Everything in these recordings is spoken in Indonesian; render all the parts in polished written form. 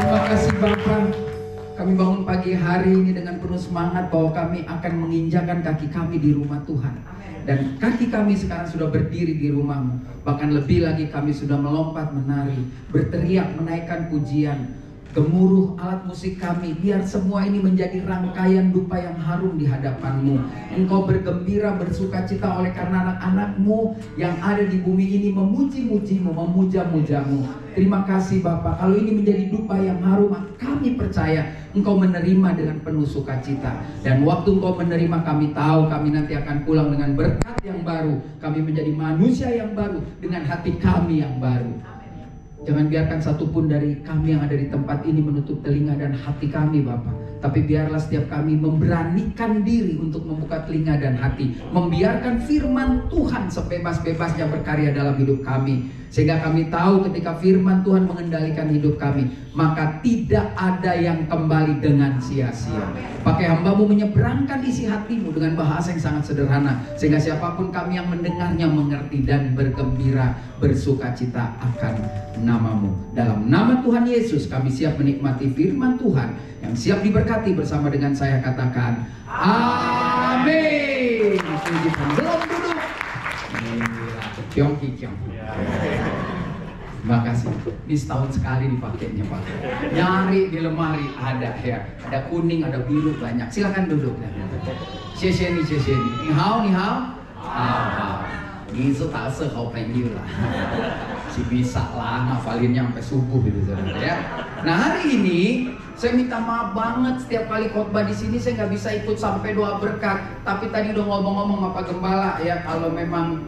Terima kasih Bapa. Kami bangun pagi hari ini dengan penuh semangat bahwa kami akan menginjakan kaki kami di rumah Tuhan. Dan kaki kami sekarang sudah berdiri di rumah-Mu. Bahkan lebih lagi kami sudah melompat menari, berteriak menaikkan pujian, gemuruh alat musik kami. Biar semua ini menjadi rangkaian dupa yang harum di hadapan-Mu. Engkau bergembira, bersukacita oleh karena anak-anak-Mu yang ada di bumi ini memuji-muji-Mu, memuja-muja-Mu. Terima kasih Bapa. Kalau ini menjadi dupa yang harum, kami percaya Engkau menerima dengan penuh sukacita. Dan waktu Engkau menerima, kami tahu kami nanti akan pulang dengan berkat yang baru. Kami menjadi manusia yang baru dengan hati kami yang baru. Jangan biarkan satupun dari kami yang ada di tempat ini menutup telinga dan hati kami Bapa. Tapi biarlah setiap kami memberanikan diri untuk membuka telinga dan hati, membiarkan firman Tuhan sebebas-bebasnya berkarya dalam hidup kami. Sehingga kami tahu ketika firman Tuhan mengendalikan hidup kami, maka tidak ada yang kembali dengan sia-sia. Pakai hamba-Mu menyeberangkan isi hati-Mu dengan bahasa yang sangat sederhana, sehingga siapapun kami yang mendengarnya mengerti dan bergembira, bersukacita akan nama-Mu. Dalam nama Tuhan Yesus kami siap menikmati firman Tuhan yang siap diberkati bersama dengan saya. Katakan amin. Belum duduk. Terima kasih. Ini setahun sekali dipakainya Pak. Nyari di lemari ada ya, ada kuning, ada biru banyak. Silakan duduk. Ni hao. Gitu tak sehau penyu lah. Si bisa lah ngafalinnya sampai subuh gitu saudara ya. Nah hari ini saya minta maaf banget, setiap kali khotbah di sini saya nggak bisa ikut sampai doa berkat. Tapi tadi udah ngomong-ngomong sama Pak Gembala ya, kalau memang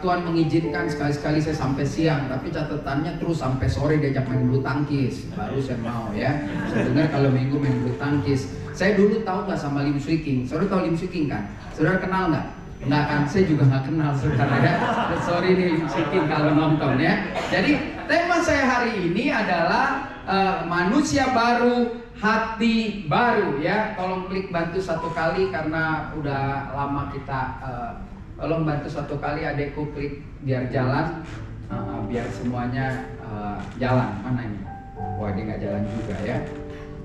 Tuhan mengizinkan sekali-sekali saya sampai siang, tapi catatannya terus sampai sore diajak main bulu tangkis, baru saya mau ya. Saya dengar kalau minggu main bulu tangkis. Saya dulu tahu nggak sama Lim Swee King? Saudara tahu Lim Swee King kan? Saudara kenal nggak? Nggak kan? Saya juga nggak kenal saudara ya. Sorry nih Lim Swee King kalau nonton ya. Jadi tema saya hari ini adalah manusia baru, hati baru ya. Tolong klik bantu satu kali karena udah lama kita. Tolong bantu satu kali adekku klik biar jalan, biar semuanya jalan. Mana ini? Wah dia nggak jalan juga ya.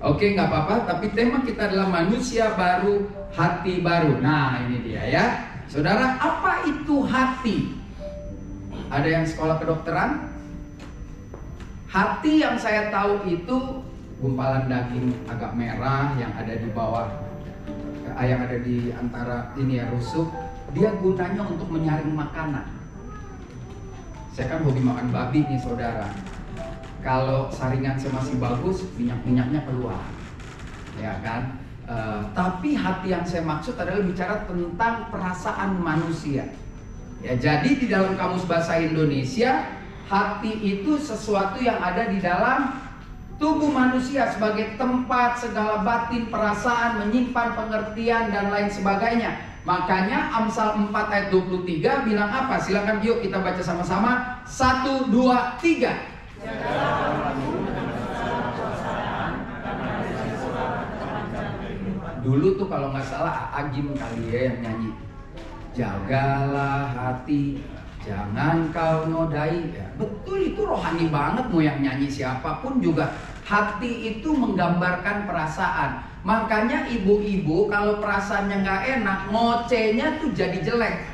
Oke nggak apa-apa. Tapi tema kita adalah manusia baru, hati baru. Nah ini dia ya, saudara. Apa itu hati? Ada yang sekolah kedokteran? Hati yang saya tahu itu gumpalan daging agak merah yang ada di bawah, yang ada di antara ini ya rusuk. Dia gunanya untuk menyaring makanan. Saya kan hobi makan babi nih saudara. Kalau saringan saya masih bagus, minyak-minyaknya keluar, ya kan? Tapi hati yang saya maksud adalah bicara tentang perasaan manusia. Ya, jadi di dalam Kamus Bahasa Indonesia, hati itu sesuatu yang ada di dalam tubuh manusia sebagai tempat segala batin, perasaan, menyimpan pengertian dan lain sebagainya. Makanya Amsal 4 ayat 23 bilang apa? Silakan yuk kita baca sama-sama. 1, 2, 3. Dulu tuh kalau nggak salah Agim kali ya yang nyanyi. Jagalah hati, jangan kau nodai ya. Betul, itu rohani banget. Mau yang nyanyi siapapun juga. Hati itu menggambarkan perasaan. Makanya ibu-ibu kalau perasaannya nggak enak, ngocehnya tuh jadi jelek.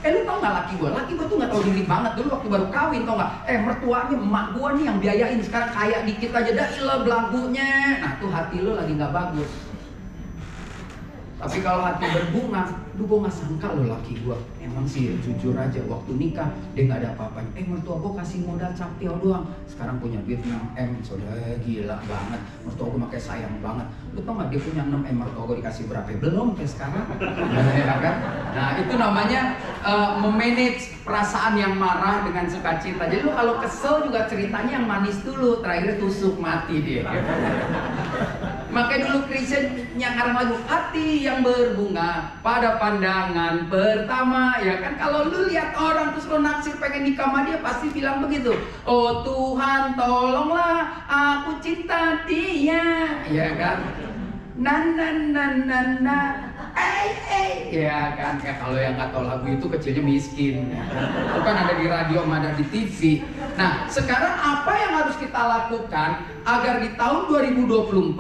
Lu tau nggak laki gue tuh nggak tahu diri banget. Dulu waktu baru kawin tau nggak, mertuanya emak gue nih yang biayain. Sekarang kaya dikit aja dah ilah belagunya. Nah tuh hati lu lagi nggak bagus. Tapi kalau hati berbunga, gue gak sangka loh laki gue. Emang sih jujur aja, waktu nikah dia gak ada apa-apanya. Mertua gue kasih modal captiau doang. Sekarang punya duit 6M, saudara gila banget. Mertua gue makanya sayang banget. Lu tau gak dia punya 6M, mertua gue dikasih berapa? Belum kayak sekarang. Nah itu namanya memanage perasaan yang marah dengan sukacita. Jadi lu kalau kesel juga ceritanya yang manis dulu, terakhir tusuk mati dia. Makanya dulu Christian nyangaran lagu hati yang berbunga pada pandangan pertama, ya kan? Kalau lu lihat orang terus lu naksir pengen nikah sama dia pasti bilang begitu. Oh Tuhan tolonglah aku cinta dia, ya kan? Ya kan? Ya kalau yang nggak tahu lagu itu kecilnya miskin. Ya kan? Itu kan ada di radio, ada di TV. Nah, sekarang apa yang harus kita lakukan agar di tahun 2024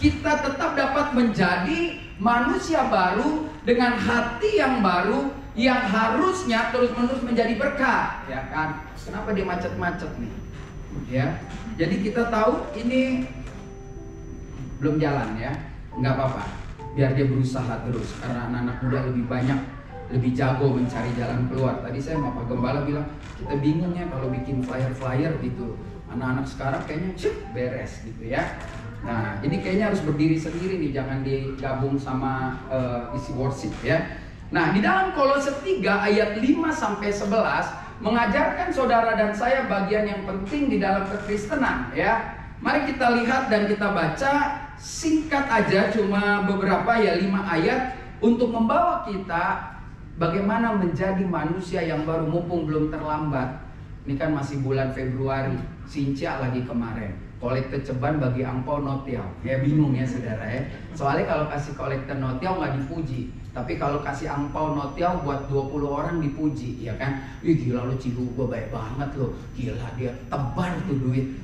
kita tetap dapat menjadi manusia baru dengan hati yang baru yang harusnya terus-menerus menjadi berkat, ya kan? Kenapa dia macet-macet nih? Ya. Jadi kita tahu ini belum jalan ya. Nggak apa-apa. Biar dia berusaha terus karena anak-anak muda lebih banyak, lebih jago mencari jalan keluar. Tadi saya sama Pak Gembala bilang, kita bingung ya kalau bikin flyer-flyer gitu. Anak-anak sekarang kayaknya beres gitu ya. Nah, ini kayaknya harus berdiri sendiri nih, jangan digabung sama isi worship ya. Nah, di dalam Kolose 3 ayat 5 sampai 11 mengajarkan saudara dan saya bagian yang penting di dalam kekristenan ya. Mari kita lihat dan kita baca singkat aja, cuma beberapa ya, 5 ayat untuk membawa kita bagaimana menjadi manusia yang baru mumpung belum terlambat. Ini kan masih bulan Februari, Sincia lagi kemarin. Kolekte ceban bagi angpau notiau. Ya bingung ya saudara ya. Soalnya kalau kasih kolekte notiau nggak dipuji. Tapi kalau kasih angpau notiau buat 20 orang dipuji, ya kan? Ih gila lu Cihu, gua baik banget lo. Gila dia tebar tuh duit.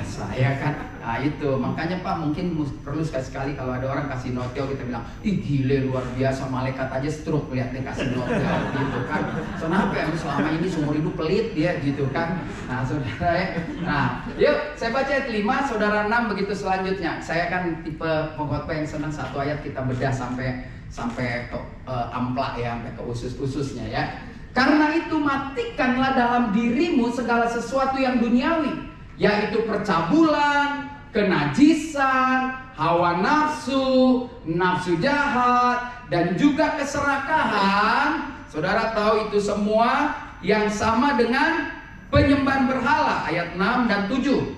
Saya kan, nah itu makanya Pak mungkin perlu sekali-sekali kalau ada orang kasih notiau kita bilang, ih gile luar biasa, malaikat aja stroke lihat dia kasih notiau gitu kan. So kenapa ya selama ini seumur hidup pelit dia gitu kan. Nah saudara ya, nah yuk saya baca ayat 5, saudara 6 begitu selanjutnya. Saya kan tipe pengkhotbah yang senang satu ayat kita bedah sampai ke amplak ya, sampai ke usus-ususnya ya. Karena itu matikanlah dalam dirimu segala sesuatu yang duniawi, yaitu percabulan, kenajisan, hawa nafsu, nafsu jahat, dan juga keserakahan. Saudara tahu itu semua yang sama dengan penyembahan berhala, ayat 6 dan 7.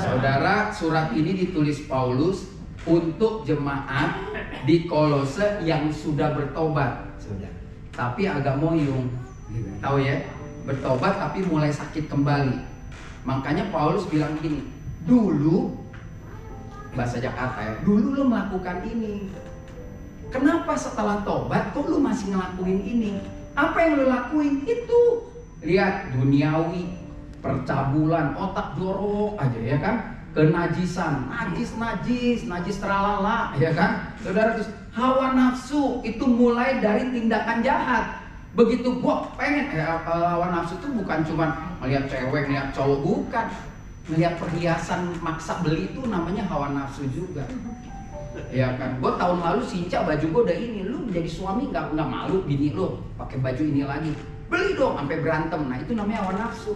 Saudara, surat ini ditulis Paulus untuk jemaat di Kolose yang sudah bertobat, sudah. Tapi agak moyung, tahu ya, bertobat tapi mulai sakit kembali. Makanya Paulus bilang gini, dulu bahasa Jakarta ya, dulu lo melakukan ini. Kenapa setelah tobat kok lo masih ngelakuin ini? Apa yang lo lakuin itu? Lihat, duniawi, percabulan, otak jorok aja ya kan? Kenajisan, najis teralala ya kan saudara. Terus hawa nafsu itu mulai dari tindakan jahat. Begitu gua pengen hawa nafsu itu bukan cuma melihat cewek, melihat cowok, bukan. Melihat perhiasan maksa beli itu namanya hawa nafsu juga ya kan. Gua tahun lalu Sinca baju gua udah ini, lu menjadi suami nggak malu bini lu pakai baju ini lagi, beli dong sampai berantem. Nah itu namanya hawa nafsu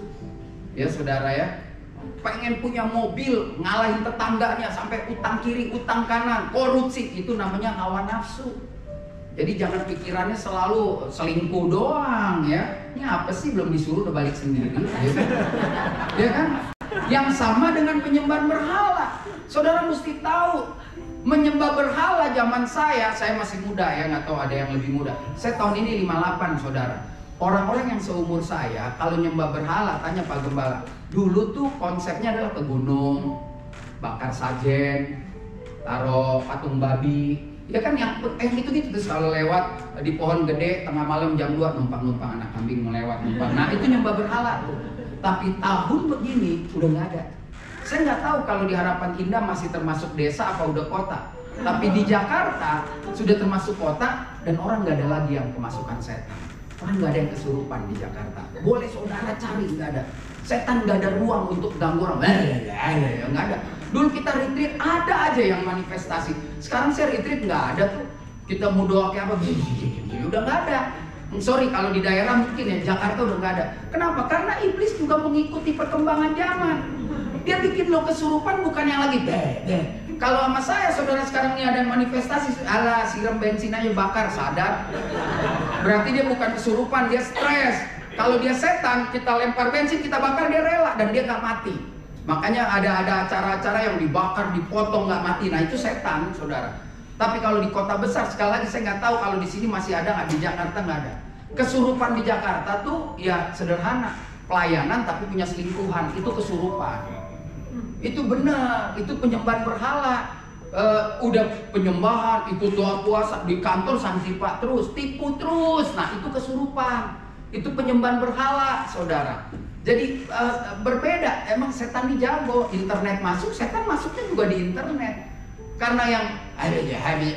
ya saudara ya. Pengen punya mobil, ngalahin tetangganya sampai utang kiri, utang kanan, korupsi, itu namanya hawa nafsu. Jadi jangan pikirannya selalu selingkuh doang ya. Ini apa sih belum disuruh udah balik sendiri ya kan? Ya kan? Yang sama dengan penyembahan berhala. Saudara mesti tahu, menyembah berhala zaman saya masih muda ya, nggak tahu ada yang lebih muda. Saya tahun ini 58 saudara. Orang-orang yang seumur saya kalau nyembah berhala, tanya Pak Gembala, dulu tuh konsepnya adalah ke gunung, bakar sajen, taruh patung babi, ya kan yang gitu-gitu. Terus kalau lewat di pohon gede tengah malam jam 2 numpang anak kambing melewat numpang. Nah itu nyembah berhala tuh. Tapi tahun begini udah nggak ada. Saya nggak tahu kalau di Harapan Indah masih termasuk desa apa udah kota. Tapi di Jakarta sudah termasuk kota dan orang nggak ada lagi yang kemasukan setan. Orang nggak ada yang kesurupan di Jakarta. Boleh saudara cari, nggak ada. Setan nggak ada ruang untuk ganggu orang. Nggak ada. Dulu kita retreat ada aja yang manifestasi. Sekarang saya retreat nggak ada tuh. Kita mau doa kayak apa? Udah nggak ada. Sorry kalau di daerah mungkin ya, Jakarta udah nggak ada. Kenapa? Karena iblis juga mengikuti perkembangan zaman. Dia bikin lo kesurupan bukan yang lagi Kalau sama saya, saudara sekarang ini ada yang manifestasi, ala siram bensin aja bakar, sadar. Berarti dia bukan kesurupan, dia stres. Kalau dia setan, kita lempar bensin, kita bakar, dia rela dan dia nggak mati. Makanya ada acara-acara yang dibakar, dipotong nggak mati. Nah itu setan, saudara. Tapi kalau di kota besar, sekali lagi saya nggak tahu kalau di sini masih ada nggak, di Jakarta nggak ada. Kesurupan di Jakarta tuh ya sederhana, pelayanan tapi punya selingkuhan, itu kesurupan. Itu benar, itu penyembahan berhala. udah penyembahan, ikut doa puasa, di kantor sanksipa terus, tipu terus. Nah itu kesurupan, itu penyembahan berhala, saudara. Jadi berbeda, emang setan dijago. Internet masuk, setan masuknya juga di internet. Karena yang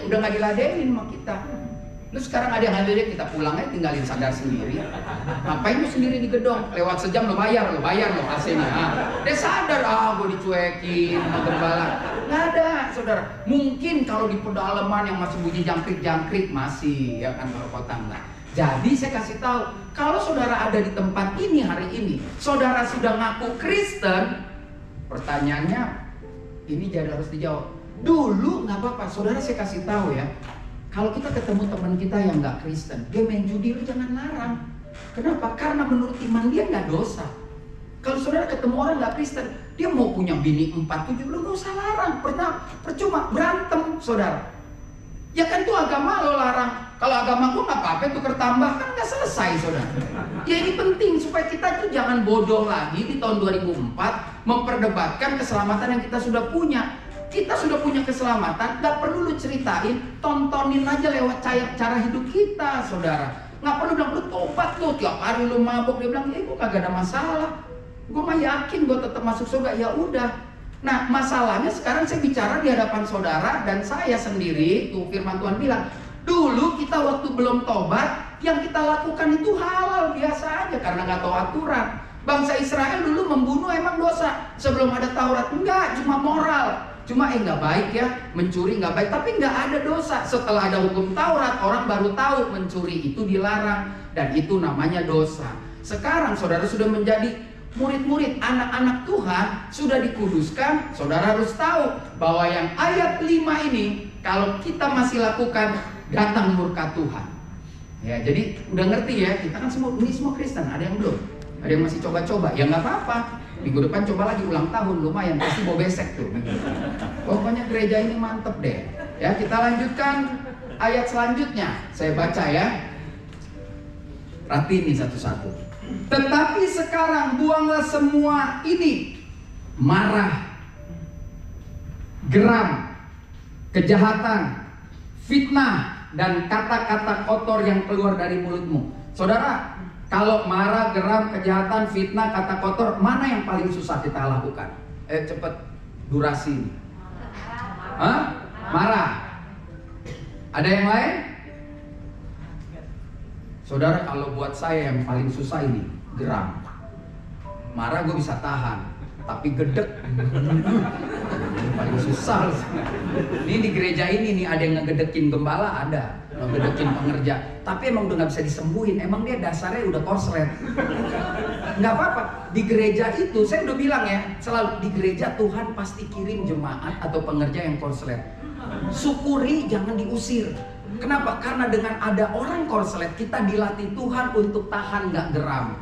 udah nggak diladenin sama kita. Terus sekarang ada yang hadirnya kita pulang aja tinggalin sadar sendiri. Ngapain lu sendiri di gedung? Lewat sejam lo bayar lo AC-nya. Dia sadar, gue dicuekin sama gembala. Nggak ada, saudara. Mungkin kalau di pedalaman yang masih bunyi jangkrik-jangkrik masih, ya kan, kalau kota enggak. Jadi saya kasih tahu, kalau saudara ada di tempat ini hari ini, saudara sudah ngaku Kristen, pertanyaannya ini jadi harus dijawab. Dulu nggak apa-apa, saudara saya kasih tahu ya. Kalau kita ketemu teman kita yang nggak Kristen, dia main judi, lu jangan larang. Kenapa? Karena menurut iman dia nggak dosa. Kalau saudara ketemu orang nggak Kristen, dia mau punya bini 4-7, lu nggak usah larang. Percuma berantem, saudara. Ya kan itu agama lo larang. Kalau agama gua nggak apa-apa, tuker tambah kan nggak selesai, saudara. Ya ini penting supaya kita tuh jangan bodoh lagi di tahun 2004 memperdebatkan keselamatan yang kita sudah punya. Kita sudah punya keselamatan, gak perlu lu ceritain, tontonin aja lewat cara hidup kita, saudara. Gak perlu bilang, lu tobat lu, tiap hari lu mabuk. Dia bilang, gue kagak ada masalah. Gue mah yakin gue tetap masuk surga, ya udah. Nah masalahnya sekarang saya bicara di hadapan saudara dan saya sendiri, tuh firman Tuhan bilang, dulu kita waktu belum tobat, yang kita lakukan itu halal biasa aja karena gak tahu aturan. Bangsa Israel dulu membunuh emang dosa, sebelum ada Taurat enggak, cuma moral. Cuma nggak baik ya, mencuri nggak baik, tapi nggak ada dosa. Setelah ada hukum Taurat, orang baru tahu mencuri itu dilarang dan itu namanya dosa. Sekarang saudara sudah menjadi murid-murid, anak-anak Tuhan, sudah dikuduskan. Saudara harus tahu bahwa yang ayat 5 ini, kalau kita masih lakukan, datang murka Tuhan. Ya, jadi udah ngerti ya, kita kan ini semua Kristen, ada yang belum, ada yang masih coba-coba, ya nggak apa-apa. Minggu depan coba lagi ulang tahun, lumayan, pasti bawa besek tuh. Pokoknya gereja ini mantep deh. Ya, kita lanjutkan ayat selanjutnya. Saya baca ya. Perhatiin nih satu-satu. Tetapi sekarang buanglah semua ini: marah, geram, kejahatan, fitnah, dan kata-kata kotor yang keluar dari mulutmu. Saudara, kalau marah, geram, kejahatan, fitnah, kata kotor, mana yang paling susah kita lakukan? Cepet, durasi. Hah? Marah. Ada yang lain? Saudara, kalau buat saya yang paling susah ini, geram. Marah gue bisa tahan, tapi gedek paling susah. Ini di gereja ini nih ada yang ngegedekin gembala, ada ngegedekin pengerja, tapi emang udah nggak bisa disembuhin. Emang dia dasarnya udah korslet. Nggak apa-apa. Di gereja itu saya udah bilang ya, selalu di gereja Tuhan pasti kirim jemaat atau pengerja yang korslet. Syukuri, jangan diusir. Kenapa? Karena dengan ada orang korslet, kita dilatih Tuhan untuk tahan nggak geram.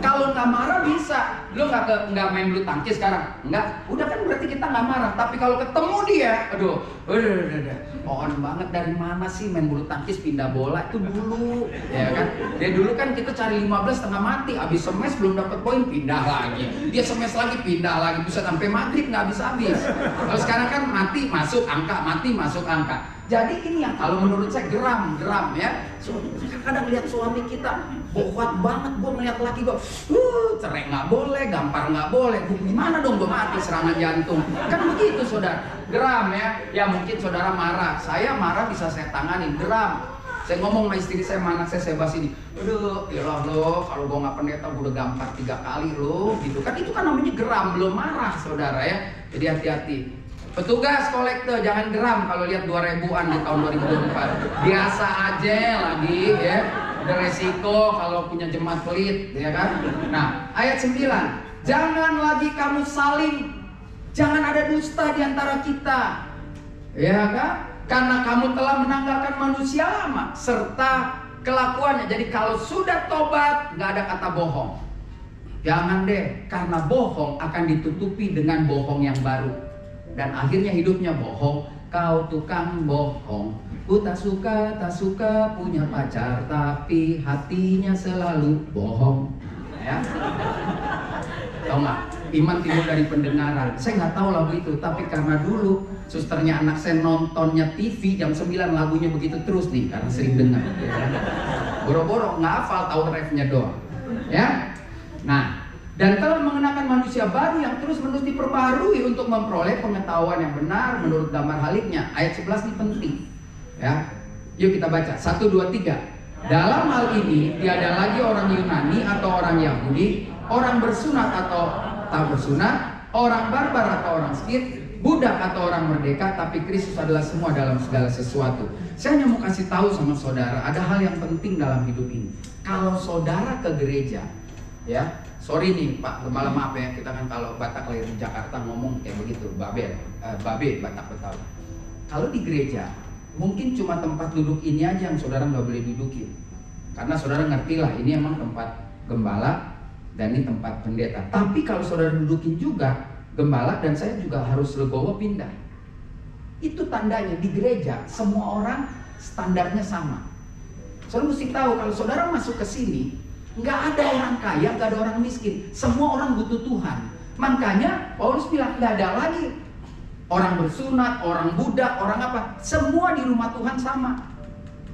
Kalau nggak marah bisa, lo nggak main bulu tangkis sekarang, nggak, udah kan berarti kita nggak marah. Tapi kalau ketemu dia, aduh, udah, on banget, dari mana sih main bulu tangkis pindah bola itu dulu, ya kan? Dia dulu kan kita cari 15 setengah mati, abis semes belum dapat poin pindah lagi, dia semes lagi pindah lagi, bisa sampai maghrib nggak habis. Kalau sekarang kan mati masuk angka, mati masuk angka. Jadi ini yang kalau menurut saya geram ya. Kadang lihat suami kita bohwat banget, gue melihat laki gue, cerai nggak boleh, gampar nggak boleh. Gimana dong gue mati serangan jantung? Kan begitu saudara. Geram ya. Ya mungkin saudara marah. Saya marah bisa saya tanganin. Geram. Saya ngomong sama istri saya, mana saya bahas ini. Aduh, ya lo, kalau gue nggak pendeta gue udah gampar 3 kali lo, gitu kan. Itu kan namanya geram, belum marah saudara ya. Jadi hati-hati. Petugas kolektor jangan geram kalau lihat 2000-an di tahun 2024. Biasa aja lagi ya. Ada resiko kalau punya jemaat pelit, ya kan? Nah, ayat 9. Jangan lagi kamu saling, jangan ada dusta di antara kita. Ya kan? Karena kamu telah menanggalkan manusia lama serta kelakuannya. Jadi kalau sudah tobat, nggak ada kata bohong. Jangan deh, karena bohong akan ditutupi dengan bohong yang baru. Dan akhirnya hidupnya bohong. Kau tukang bohong. Ku tak suka punya pacar, tapi hatinya selalu bohong. Ya. Tahu nggak? Iman timbul dari pendengaran. Saya nggak tahu lagu itu, tapi karena dulu Susternya anak saya nontonnya TV jam 9 lagunya begitu terus nih karena sering dengar. Ya kan? Boro-boro nggak hafal, tahu refnya doang. Ya. Nah, dan telah mengenakan manusia baru yang terus-menerus diperbarui untuk memperoleh pengetahuan yang benar menurut gambar haliknya. Ayat 11 ini penting. Ya. Yuk kita baca. 1, 2, 3. Dalam hal ini tiada lagi orang Yunani atau orang Yahudi, orang bersunat atau tak bersunat, orang barbar atau orang Skit, budak atau orang merdeka, tapi Kristus adalah semua dalam segala sesuatu. Saya hanya mau kasih tahu sama saudara, ada hal yang penting dalam hidup ini. Kalau saudara ke gereja, ya, sorry nih Pak Gembala, maaf ya, kita kan kalau Batak lahir di Jakarta ngomong kayak begitu, babe Batak Betawi. Kalau di gereja, mungkin cuma tempat duduk ini aja yang saudara nggak boleh dudukin, karena saudara ngerti lah ini emang tempat gembala dan ini tempat pendeta. Tapi kalau saudara dudukin juga gembala dan saya juga harus legowo pindah. Itu tandanya di gereja semua orang standarnya sama. Saudara mesti tahu kalau saudara masuk ke sini nggak ada orang kaya, nggak ada orang miskin, semua orang butuh Tuhan. Makanya Paulus bilang nggak ada lagi orang bersunat, orang budak, orang apa, semua di rumah Tuhan sama.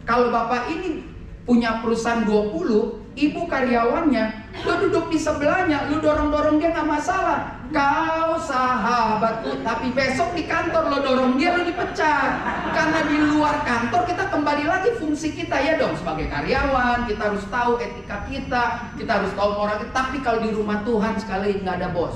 Kalau bapak ini punya perusahaan 20, ibu karyawannya, lu duduk di sebelahnya, lu dorong-dorong dia nggak masalah. Kau sahabatku, tapi besok di kantor lo dorong dia, lu dipecat. Karena di luar kantor kita kembali lagi fungsi kita ya dong, sebagai karyawan kita harus tahu etika kita harus tahu moral kita. Tapi kalau di rumah Tuhan sekali nggak ada bos.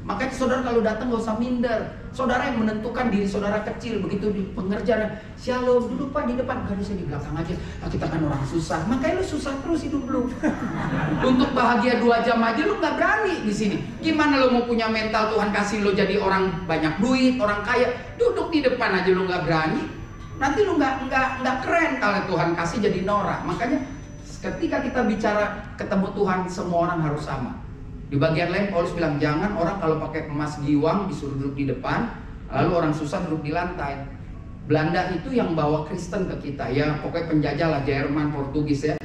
Makanya saudara kalau datang gak usah minder. Saudara yang menentukan diri saudara kecil. Begitu di pengerjaan, shalom, duduk Pak di depan. Gak bisa di belakang aja. Nah, kita kan orang susah. Makanya lu susah terus hidup lu. Untuk bahagia 2 jam aja lu gak berani di sini. Gimana lu mau punya mental Tuhan kasih lu jadi orang banyak duit, orang kaya. Duduk di depan aja lu gak berani. Nanti lu gak keren kalau Tuhan kasih jadi norak. Makanya ketika kita bicara ketemu Tuhan, semua orang harus sama. Di bagian lain Paulus bilang jangan orang kalau pakai emas giwang disuruh duduk di depan, lalu orang susah duduk di lantai. Belanda itu yang bawa Kristen ke kita, ya pokoknya penjajah lah, Jerman, Portugis ya.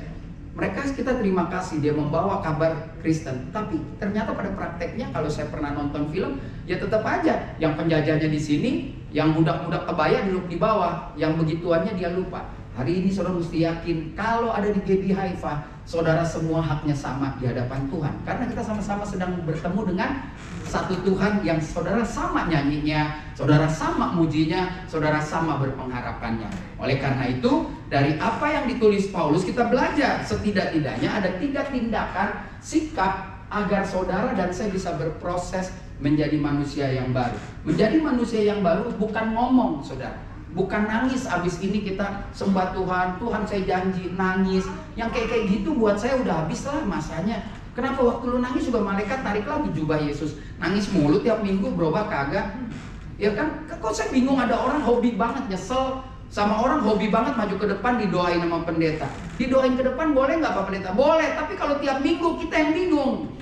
Mereka kita terima kasih dia membawa kabar Kristen. Tapi ternyata pada prakteknya kalau saya pernah nonton film, ya tetap aja yang penjajahnya di sini, yang budak-budak kebaya duduk di bawah, yang begituannya dia lupa. Hari ini saudara mesti yakin kalau ada di GB Haifa, saudara semua haknya sama di hadapan Tuhan. Karena kita sama-sama sedang bertemu dengan satu Tuhan yang saudara sama nyanyinya, saudara sama mujinya, saudara sama berpengharapannya. Oleh karena itu, dari apa yang ditulis Paulus kita belajar setidak-tidaknya ada 3 tindakan sikap agar saudara dan saya bisa berproses menjadi manusia yang baru. Menjadi manusia yang baru bukan ngomong saudara. Bukan nangis, abis ini kita sembah Tuhan, Tuhan saya janji, nangis. Yang kayak gitu buat saya udah habis lah masanya. Kenapa waktu lu nangis juga malaikat tarik lagi jubah Yesus. Nangis mulu tiap minggu berubah kagak. Ya kan, kok saya bingung ada orang hobi banget nyesel sama orang hobi banget maju ke depan didoain sama pendeta. Didoain ke depan boleh nggak Pak Pendeta? Boleh, tapi kalau tiap minggu kita yang bingung.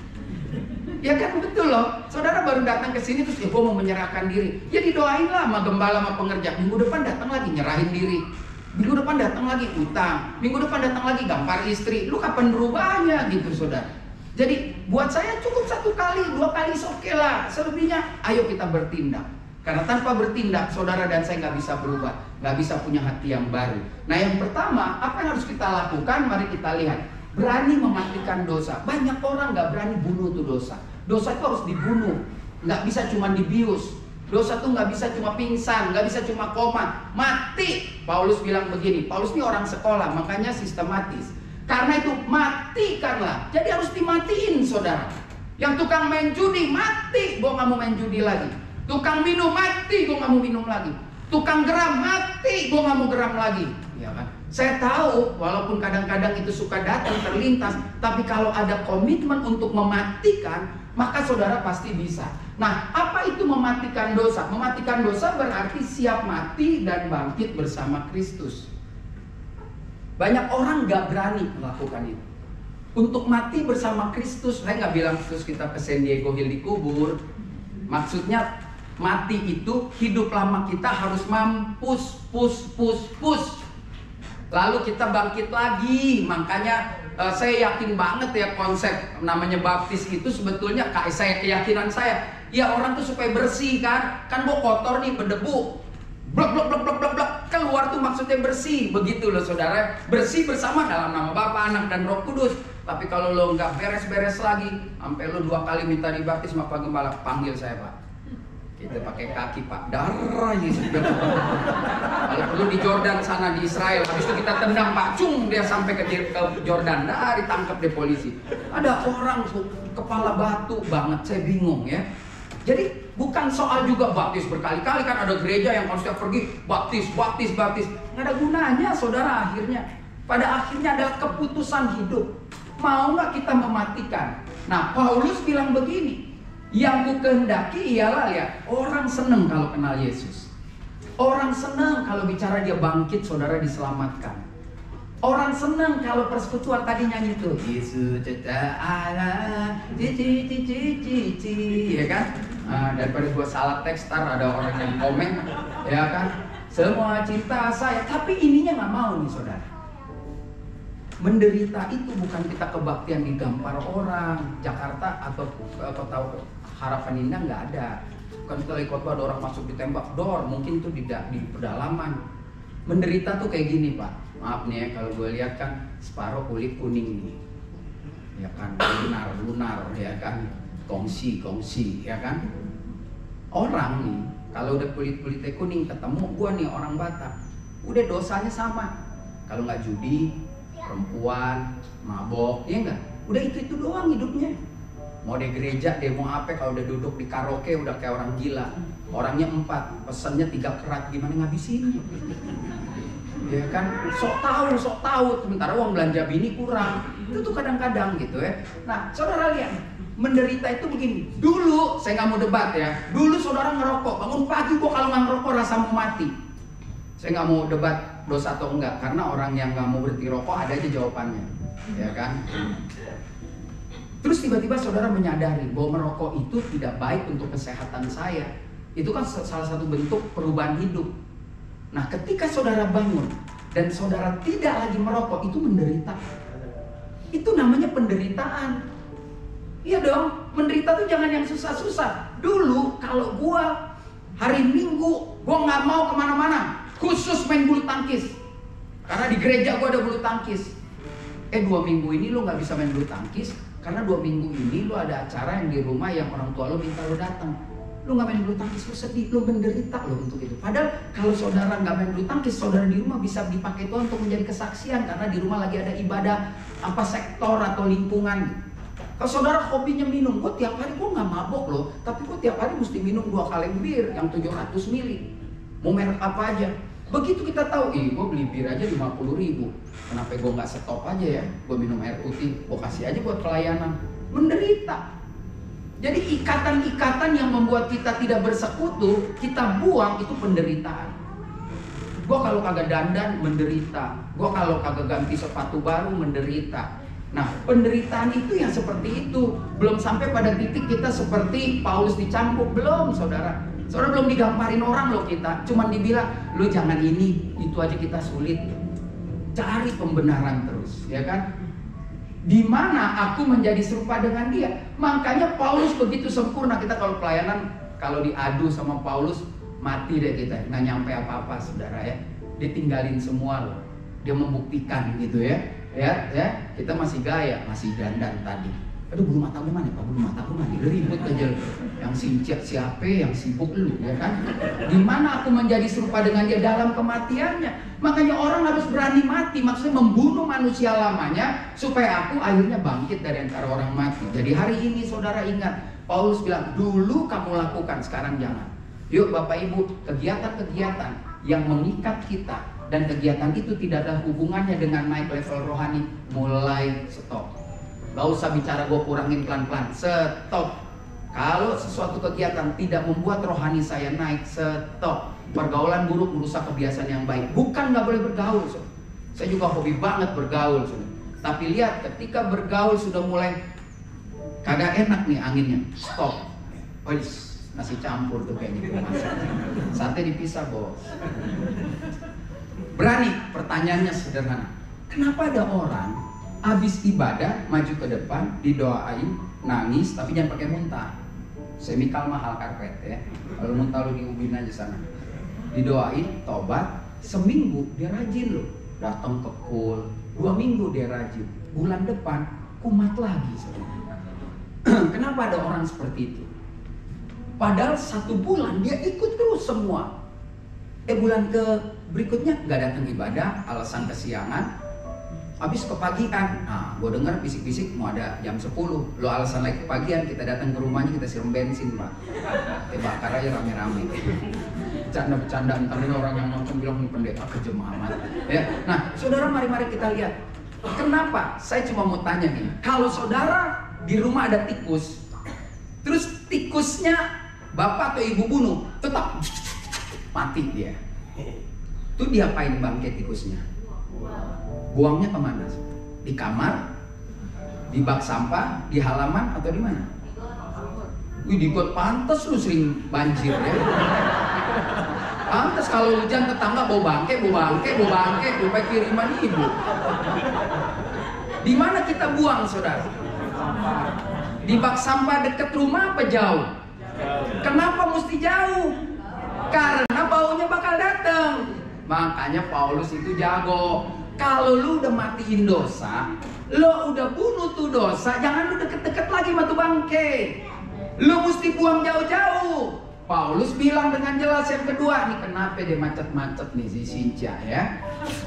Ya kan betul loh, saudara baru datang ke sini terus ya gue mau menyerahkan diri. Ya didoain lah sama gembala sama pengerja. Minggu depan datang lagi nyerahin diri. Minggu depan datang lagi utang. Minggu depan datang lagi gampar istri. Lu kapan berubahnya gitu saudara? Jadi buat saya cukup 1 kali, 2 kali oke lah. Selebihnya ayo kita bertindak. Karena tanpa bertindak saudara dan saya nggak bisa berubah, nggak bisa punya hati yang baru. Nah yang pertama apa yang harus kita lakukan? Mari kita lihat. Berani mematikan dosa. Banyak orang nggak berani bunuh tuh dosa. Dosa itu harus dibunuh, nggak bisa cuma dibius. Dosa tuh nggak bisa cuma pingsan, nggak bisa cuma koma, mati. Paulus bilang begini, Paulus ini orang sekolah, makanya sistematis. Karena itu matikanlah. Jadi harus dimatiin saudara. Yang tukang main judi mati, gue nggak mau main judi lagi. Tukang minum mati, gue nggak mau minum lagi. Tukang geram mati, gue nggak mau geram lagi. Ya kan? Saya tahu walaupun kadang-kadang itu suka datang terlintas, tapi kalau ada komitmen untuk mematikan, maka saudara pasti bisa. Nah, apa itu mematikan dosa? Mematikan dosa berarti siap mati dan bangkit bersama Kristus. Banyak orang gak berani melakukan itu. Untuk mati bersama Kristus, saya gak bilang terus kita ke San Diego Hill dikubur. Maksudnya mati itu hidup lama kita harus mampus, push. Lalu kita bangkit lagi. Makanya saya yakin banget ya konsep namanya baptis itu sebetulnya saya keyakinan saya. Ya orang tuh supaya bersih kan gue kotor nih berdebu. blok blok blok blok blok blok, keluar tuh maksudnya bersih. Begitu loh saudara, bersih bersama dalam nama Bapa, Anak dan Roh Kudus. Tapi kalau lo nggak beres-beres lagi, sampai lo 2 kali minta dibaptis sama Pak Gembala, panggil saya Pak. Kita pakai kaki Pak, darah Yesus. Kalau perlu di Jordan sana di Israel, habis itu kita tendang Pak, cung dia sampai ke Jordan, ditangkap deh polisi. Ada orang tuh kepala batu banget, saya bingung ya. Jadi bukan soal juga baptis berkali-kali, kan ada gereja yang kalau setiap pergi baptis. Nggak ada gunanya saudara akhirnya. Pada akhirnya adalah keputusan hidup. Mau nggak kita mematikan? Nah, Paulus bilang begini, yang ku kehendaki ialah lihat, orang seneng kalau kenal Yesus. Orang seneng kalau bicara dia bangkit, saudara diselamatkan. Orang seneng kalau persekutuan tadi nyanyi tuh, Yesus cita Allah, cici, ya kan? Daripada gua salah teks, tar ada orang yang komen, ya kan? Semua cinta saya, tapi ininya nggak mau nih saudara. Menderita itu bukan kita kebaktian digampar orang, Jakarta atau kota Harapan Indah nggak ada. Bukan kita khotbah ada orang masuk ditembak, dor, mungkin itu di pedalaman. Menderita tuh kayak gini Pak, maaf nih ya kalau gue lihat kan separuh kulit kuning nih, ya kan, lunar, ya kan, kongsi, ya kan. Orang nih kalau udah kulitnya kuning ketemu gue nih orang Batak, udah dosanya sama. Kalau nggak judi, perempuan, mabok, ya enggak? Udah itu doang hidupnya. Mau di gereja, dia mau apa, kalau udah duduk di karaoke udah kayak orang gila. Orangnya 4, pesennya 3 kerat, gimana ngabisinnya? Ya kan, sok tahu, sementara uang belanja bini kurang. Itu tuh kadang-kadang gitu ya. Nah, saudara lihat, menderita itu begini. Dulu, saya nggak mau debat ya. Dulu saudara ngerokok, bangun pagi gua kalau nggak ngerokok rasa mau mati. Saya nggak mau debat dosa atau enggak, karena orang yang nggak mau berhenti rokok ada aja jawabannya, ya kan? Terus tiba-tiba saudara menyadari bahwa merokok itu tidak baik untuk kesehatan saya. Itu kan salah satu bentuk perubahan hidup. Nah, ketika saudara bangun dan saudara tidak lagi merokok, itu menderita. Itu namanya penderitaan. Iya dong, menderita tuh jangan yang susah-susah. Dulu kalau gua hari Minggu gua nggak mau kemana-mana, khusus main bulu tangkis. Karena di gereja gua ada bulu tangkis. 2 minggu ini lo nggak bisa main bulu tangkis. Karena 2 minggu ini lo ada acara yang di rumah yang orang tua lo minta lo datang. Lo nggak main bulu tangkis, lo sedih, lo menderita lo untuk itu. Padahal kalau saudara nggak main bulu tangkis, saudara di rumah bisa dipakai Tuhan untuk menjadi kesaksian. Karena di rumah lagi ada ibadah sektor atau lingkungan. Kalau saudara hobinya minum, gue tiap hari gue nggak mabok loh, tapi gue tiap hari mesti minum 2 kaleng bir yang 700 mili. Mau merek apa aja. Begitu kita tahu, gue beli bir aja 50.000. Kenapa gue nggak stop aja ya? Gue minum air putih, gue kasih aja buat pelayanan. Menderita. Jadi ikatan-ikatan yang membuat kita tidak bersekutu, kita buang, itu penderitaan. Gue kalau kagak dandan, menderita. Gue kalau kagak ganti sepatu baru, menderita. Nah, penderitaan itu yang seperti itu. Belum sampai pada titik kita seperti Paulus dicambuk, belum saudara. Saudara belum digamparin orang loh kita. Cuman dibilang, lu jangan ini, itu aja kita sulit. Cari pembenaran terus, ya kan? Di mana aku menjadi serupa dengan dia. Makanya Paulus begitu sempurna. Kita kalau pelayanan, kalau diadu sama Paulus, mati deh kita. Nggak nyampe apa-apa saudara ya. Dia tinggalin semua loh. Dia membuktikan gitu ya. Ya, kita masih gaya, masih dandan tadi. Aduh, bulu mata gue mana Pak? Bulu mata gue mana? Ribut aja. Yang siapa, yang sibuk lu, ya kan? Dimana aku menjadi serupa dengan dia dalam kematiannya. Makanya orang harus berani mati, maksudnya membunuh manusia lamanya supaya aku akhirnya bangkit dari antara orang mati. Jadi hari ini saudara ingat, Paulus bilang, dulu kamu lakukan, sekarang jangan. Yuk Bapak Ibu, kegiatan-kegiatan yang mengikat kita dan kegiatan itu tidak ada hubungannya dengan naik level rohani, mulai stop. Gak usah bicara gue kurangin pelan-pelan, stop. Kalau sesuatu kegiatan tidak membuat rohani saya naik, stop. Pergaulan buruk merusak kebiasaan yang baik. Bukan gak boleh bergaul, so. Saya juga hobi banget bergaul, so. Tapi lihat, ketika bergaul sudah mulai kagak enak nih anginnya, stop. Nasi campur tuh kayaknya gue masak. Sate dipisah bos. Berani, pertanyaannya sederhana. Kenapa ada orang habis ibadah, maju ke depan, didoain, nangis, tapi jangan pakai muntah. Semikal mahal karpet ya. Kalau muntah lu diubin aja sana. didoain, tobat, seminggu dia rajin loh, datang ke kul, 2 minggu dia rajin, bulan depan kumat lagi. Kenapa ada orang seperti itu? Padahal 1 bulan dia ikut terus semua. Bulan berikutnya nggak datang ibadah, alasan kesiangan. Habis kepagian, nah gue dengar bisik-bisik mau ada jam 10. Lo alasan lagi kepagian, kita datang ke rumahnya, kita siram bensin pak. Bakar aja rame-rame. Bercanda-bercanda, ntar orang yang nonton bilang ini pendeta kejem amat. Ya, nah saudara mari kita lihat. Kenapa? Saya cuma mau tanya nih, kalau saudara di rumah ada tikus, terus tikusnya bapak atau ibu bunuh, tetap mati dia. Itu diapain bangke tikusnya? Buangnya kemana? Di kamar? Di bak sampah? Di halaman? Atau di mana? Di got, pantes lu sering banjir ya. Pantes kalau hujan tetangga bau bangke, lupa kiriman ibu. Di mana kita buang saudara? Di bak sampah dekat rumah apa jauh? Kenapa mesti jauh? Karena baunya bakal datang. Makanya Paulus itu jago. Kalau lu udah matiin dosa, lu udah bunuh tuh dosa, jangan lu deket-deket lagi sama tuh bangke. Lu mesti buang jauh-jauh. Paulus bilang dengan jelas yang kedua, nih kenapa dia macet-macet nih si Sinca ya.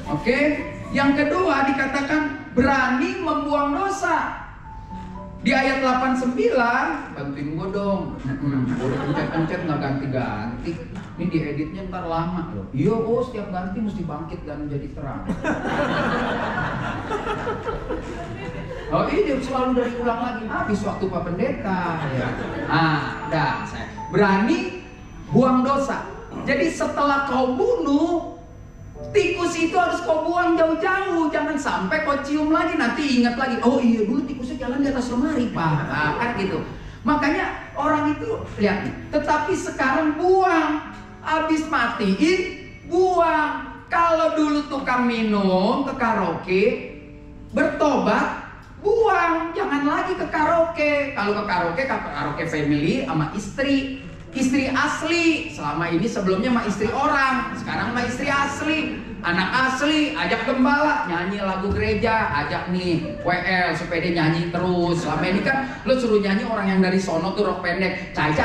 Oke, yang kedua dikatakan berani membuang dosa. Di ayat 89, bantuin gue dong. Udah pencet-pencet nggak ganti-ganti. Ini dieditnya ntar lama loh. Iya, setiap ganti mesti bangkit dan jadi terang. Oh ini selalu dari ulang lagi. Habis waktu Pak Pendeta. Ya. Saya berani buang dosa. Jadi setelah kau bunuh, tikus itu harus kau buang jauh-jauh. Jangan sampai kau cium lagi, nanti ingat lagi. Oh iya dulu tikusnya jalan di atas lemari Pak. Kan gitu. Makanya orang itu lihat nih. Tetapi sekarang buang. Habis matiin, buang. Kalau dulu tukang minum ke karaoke, bertobat, buang. Jangan lagi ke karaoke. Kalau ke karaoke family sama istri. Istri asli. Selama ini sebelumnya sama istri orang. Sekarang sama istri asli. Anak asli, ajak gembala nyanyi lagu gereja, ajak nih WL supaya dia nyanyi terus. Selama ini kan lo suruh nyanyi orang yang dari sono tuh rok pendek, cai.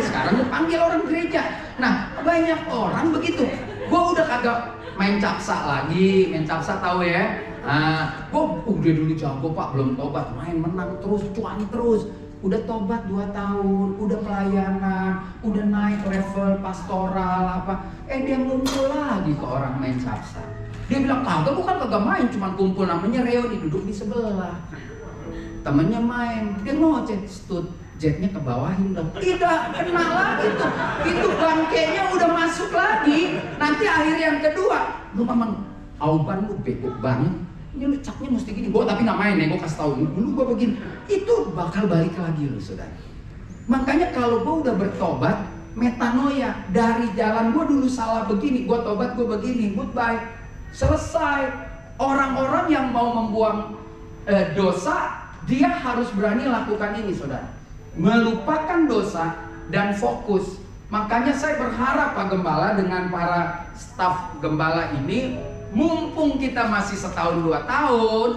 Sekarang lo panggil orang gereja. Nah banyak orang begitu. Gue udah kagak main capsa lagi, main capsa tahu ya. Gue udah dulu jago Pak, belum tobat, main menang terus, cuan terus. Udah tobat 2 tahun, udah pelayanan, udah naik level pastoral apa. Dia ngumpul lagi ke orang main capsa. Dia bilang kagak main, cuma kumpul namanya reuni, duduk di sebelah. Temennya main, dia ngoceh, stut, jetnya ke bawahin dong. Tidak kena lagi tuh, itu bangkainya udah masuk lagi. Nanti akhir yang kedua, lu memang auban lu bego banget. Ini lu capnya mesti gini, gue tapi nggak main ya, gue kasih tau dulu gue begini, itu bakal balik lagi lo saudara. Makanya kalau gue udah bertobat, metanoia, dari jalan gue dulu salah begini, gue tobat gue begini, goodbye, selesai. Orang-orang yang mau membuang dosa, dia harus berani lakukan ini saudara, melupakan dosa dan fokus. Makanya saya berharap Pak Gembala dengan para staf Gembala ini, mumpung kita masih 1-2 tahun,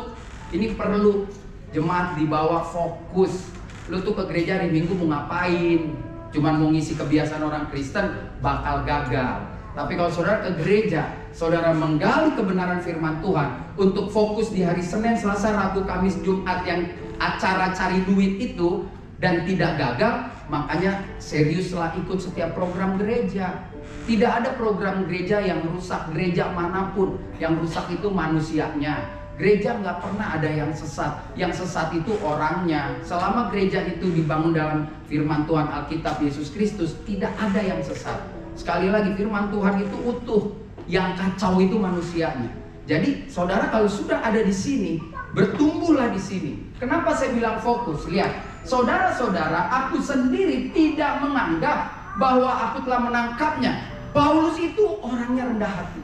ini perlu jemaat dibawa fokus. Lu tuh ke gereja hari Minggu mau ngapain? Cuman mau ngisi kebiasaan orang Kristen, bakal gagal. Tapi kalau saudara ke gereja, saudara menggali kebenaran firman Tuhan untuk fokus di hari Senin, Selasa, Rabu, Kamis, Jumat yang acara cari duit itu dan tidak gagal, makanya seriuslah ikut setiap program gereja. Tidak ada program gereja yang rusak, gereja manapun. Yang rusak itu manusianya. Gereja nggak pernah ada yang sesat. Yang sesat itu orangnya. Selama gereja itu dibangun dalam firman Tuhan Alkitab Yesus Kristus, tidak ada yang sesat. Sekali lagi firman Tuhan itu utuh. Yang kacau itu manusianya. Jadi saudara kalau sudah ada di sini, bertumbuhlah di sini. Kenapa saya bilang fokus? Lihat, saudara-saudara, aku sendiri tidak menganggap bahwa aku telah menangkapnya. Paulus itu orangnya rendah hati.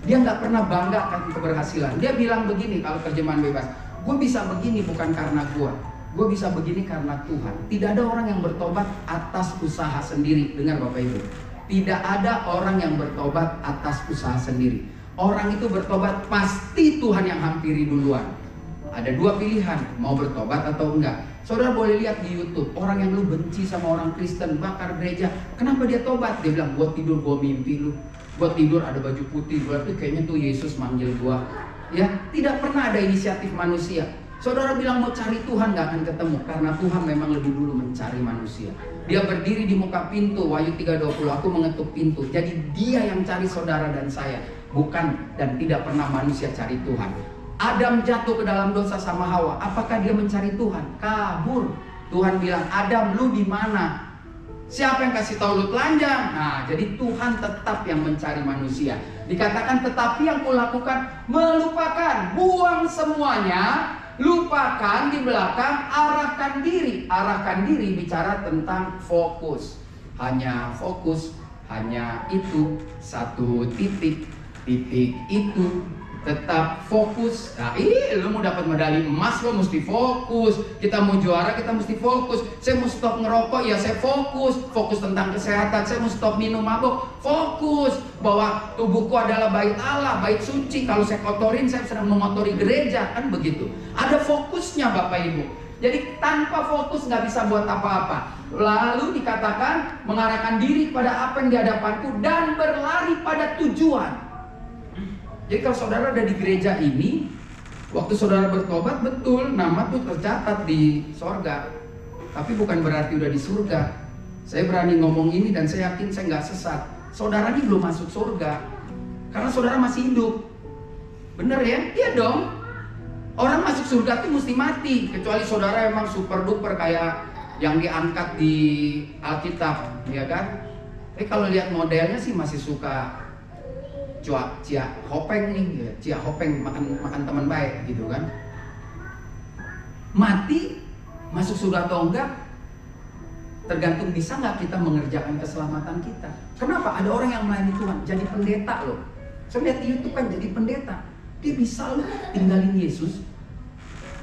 Dia nggak pernah bangga akan keberhasilan. Dia bilang begini kalau terjemahan bebas, gue bisa begini bukan karena gue bisa begini karena Tuhan. Tidak ada orang yang bertobat atas usaha sendiri. Dengar Bapak Ibu, Tidak ada orang yang bertobat atas usaha sendiri. Orang itu bertobat pasti Tuhan yang hampiri duluan. Ada dua pilihan, mau bertobat atau enggak. Saudara boleh lihat di YouTube, orang yang lu benci sama orang Kristen, bakar gereja, kenapa dia tobat? Dia bilang, gua tidur, gua mimpi lu. Gua tidur ada baju putih, berarti kayaknya tuh Yesus manggil gua. Ya, tidak pernah ada inisiatif manusia. Saudara bilang mau cari Tuhan, gak akan ketemu, karena Tuhan memang lebih dulu mencari manusia. Dia berdiri di muka pintu, Wahyu 3:20, aku mengetuk pintu. Jadi dia yang cari saudara dan saya, bukan dan tidak pernah manusia cari Tuhan. Adam jatuh ke dalam dosa sama Hawa, apakah dia mencari Tuhan? Kabur. Tuhan bilang, Adam lu di mana? Siapa yang kasih tahu lu telanjang? Nah, jadi Tuhan tetap yang mencari manusia. Dikatakan tetapi yang kulakukan, melupakan, buang semuanya, lupakan di belakang, arahkan diri. Arahkan diri bicara tentang fokus. Hanya fokus, hanya itu, satu titik, titik itu. Tetap fokus. Nah, lu mau dapat medali emas, lo mesti fokus. Kita mau juara, kita mesti fokus. Saya mau stop ngerokok, ya saya fokus. Fokus tentang kesehatan. Saya mau stop minum mabuk, fokus. Bahwa tubuhku adalah bait Allah, bait suci. Kalau saya kotorin, saya sedang mengotori gereja. Kan begitu. Ada fokusnya Bapak Ibu. Jadi tanpa fokus nggak bisa buat apa-apa. Lalu dikatakan mengarahkan diri pada apa yang di hadapanku dan berlari pada tujuan. Jadi kalau saudara ada di gereja ini, waktu saudara bertobat, betul nama tuh tercatat di sorga, tapi bukan berarti udah di surga. Saya berani ngomong ini dan saya yakin saya nggak sesat. Saudara ini belum masuk surga karena saudara masih hidup. Bener ya? Iya dong. Orang masuk surga tuh mesti mati, kecuali saudara emang super duper kayak yang diangkat di Alkitab, ya kan? Kalau lihat modelnya sih masih suka Cia Hopeng nih, Cia Hopeng makan teman baik gitu kan. Mati, masuk surga atau enggak, tergantung bisa nggak kita mengerjakan keselamatan kita. Kenapa? Ada orang yang melayani Tuhan, jadi pendeta loh. Saya lihat di YouTube kan jadi pendeta, dia bisa loh tinggalin Yesus,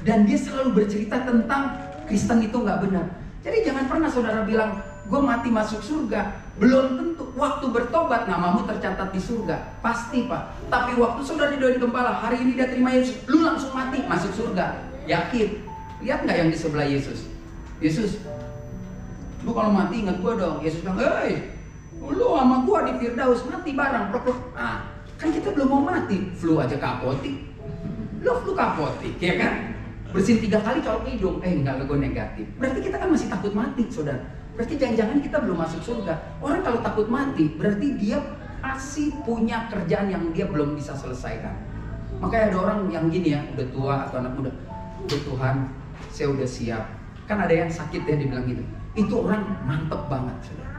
dan dia selalu bercerita tentang Kristen itu nggak benar. Jadi jangan pernah saudara bilang, gue mati masuk surga. Belum tentu. Waktu bertobat namamu tercatat di surga, pasti Pak. Tapi waktu saudara didoain gembala, hari ini dia terima Yesus, lu langsung mati masuk surga, yakin? Lihat nggak yang di sebelah Yesus? Yesus, lu kalau mati ingat gua dong. Yesus bilang, hei, lu sama gua di Firdaus mati bareng. Nah, kan kita belum mau mati, flu aja kapotik. Lu flu kapotik, ya kan? Bersin 3 kali colok hidung, enggak, gue negatif. Berarti kita kan masih takut mati, saudara. Berarti jangan-jangan kita belum masuk surga. Orang kalau takut mati, berarti dia masih punya kerjaan yang dia belum bisa selesaikan. Makanya ada orang yang gini ya, udah tua atau anak muda, udah Tuhan, saya udah siap. Kan ada yang sakit ya, dibilang gitu. Itu orang mantep banget, saudara.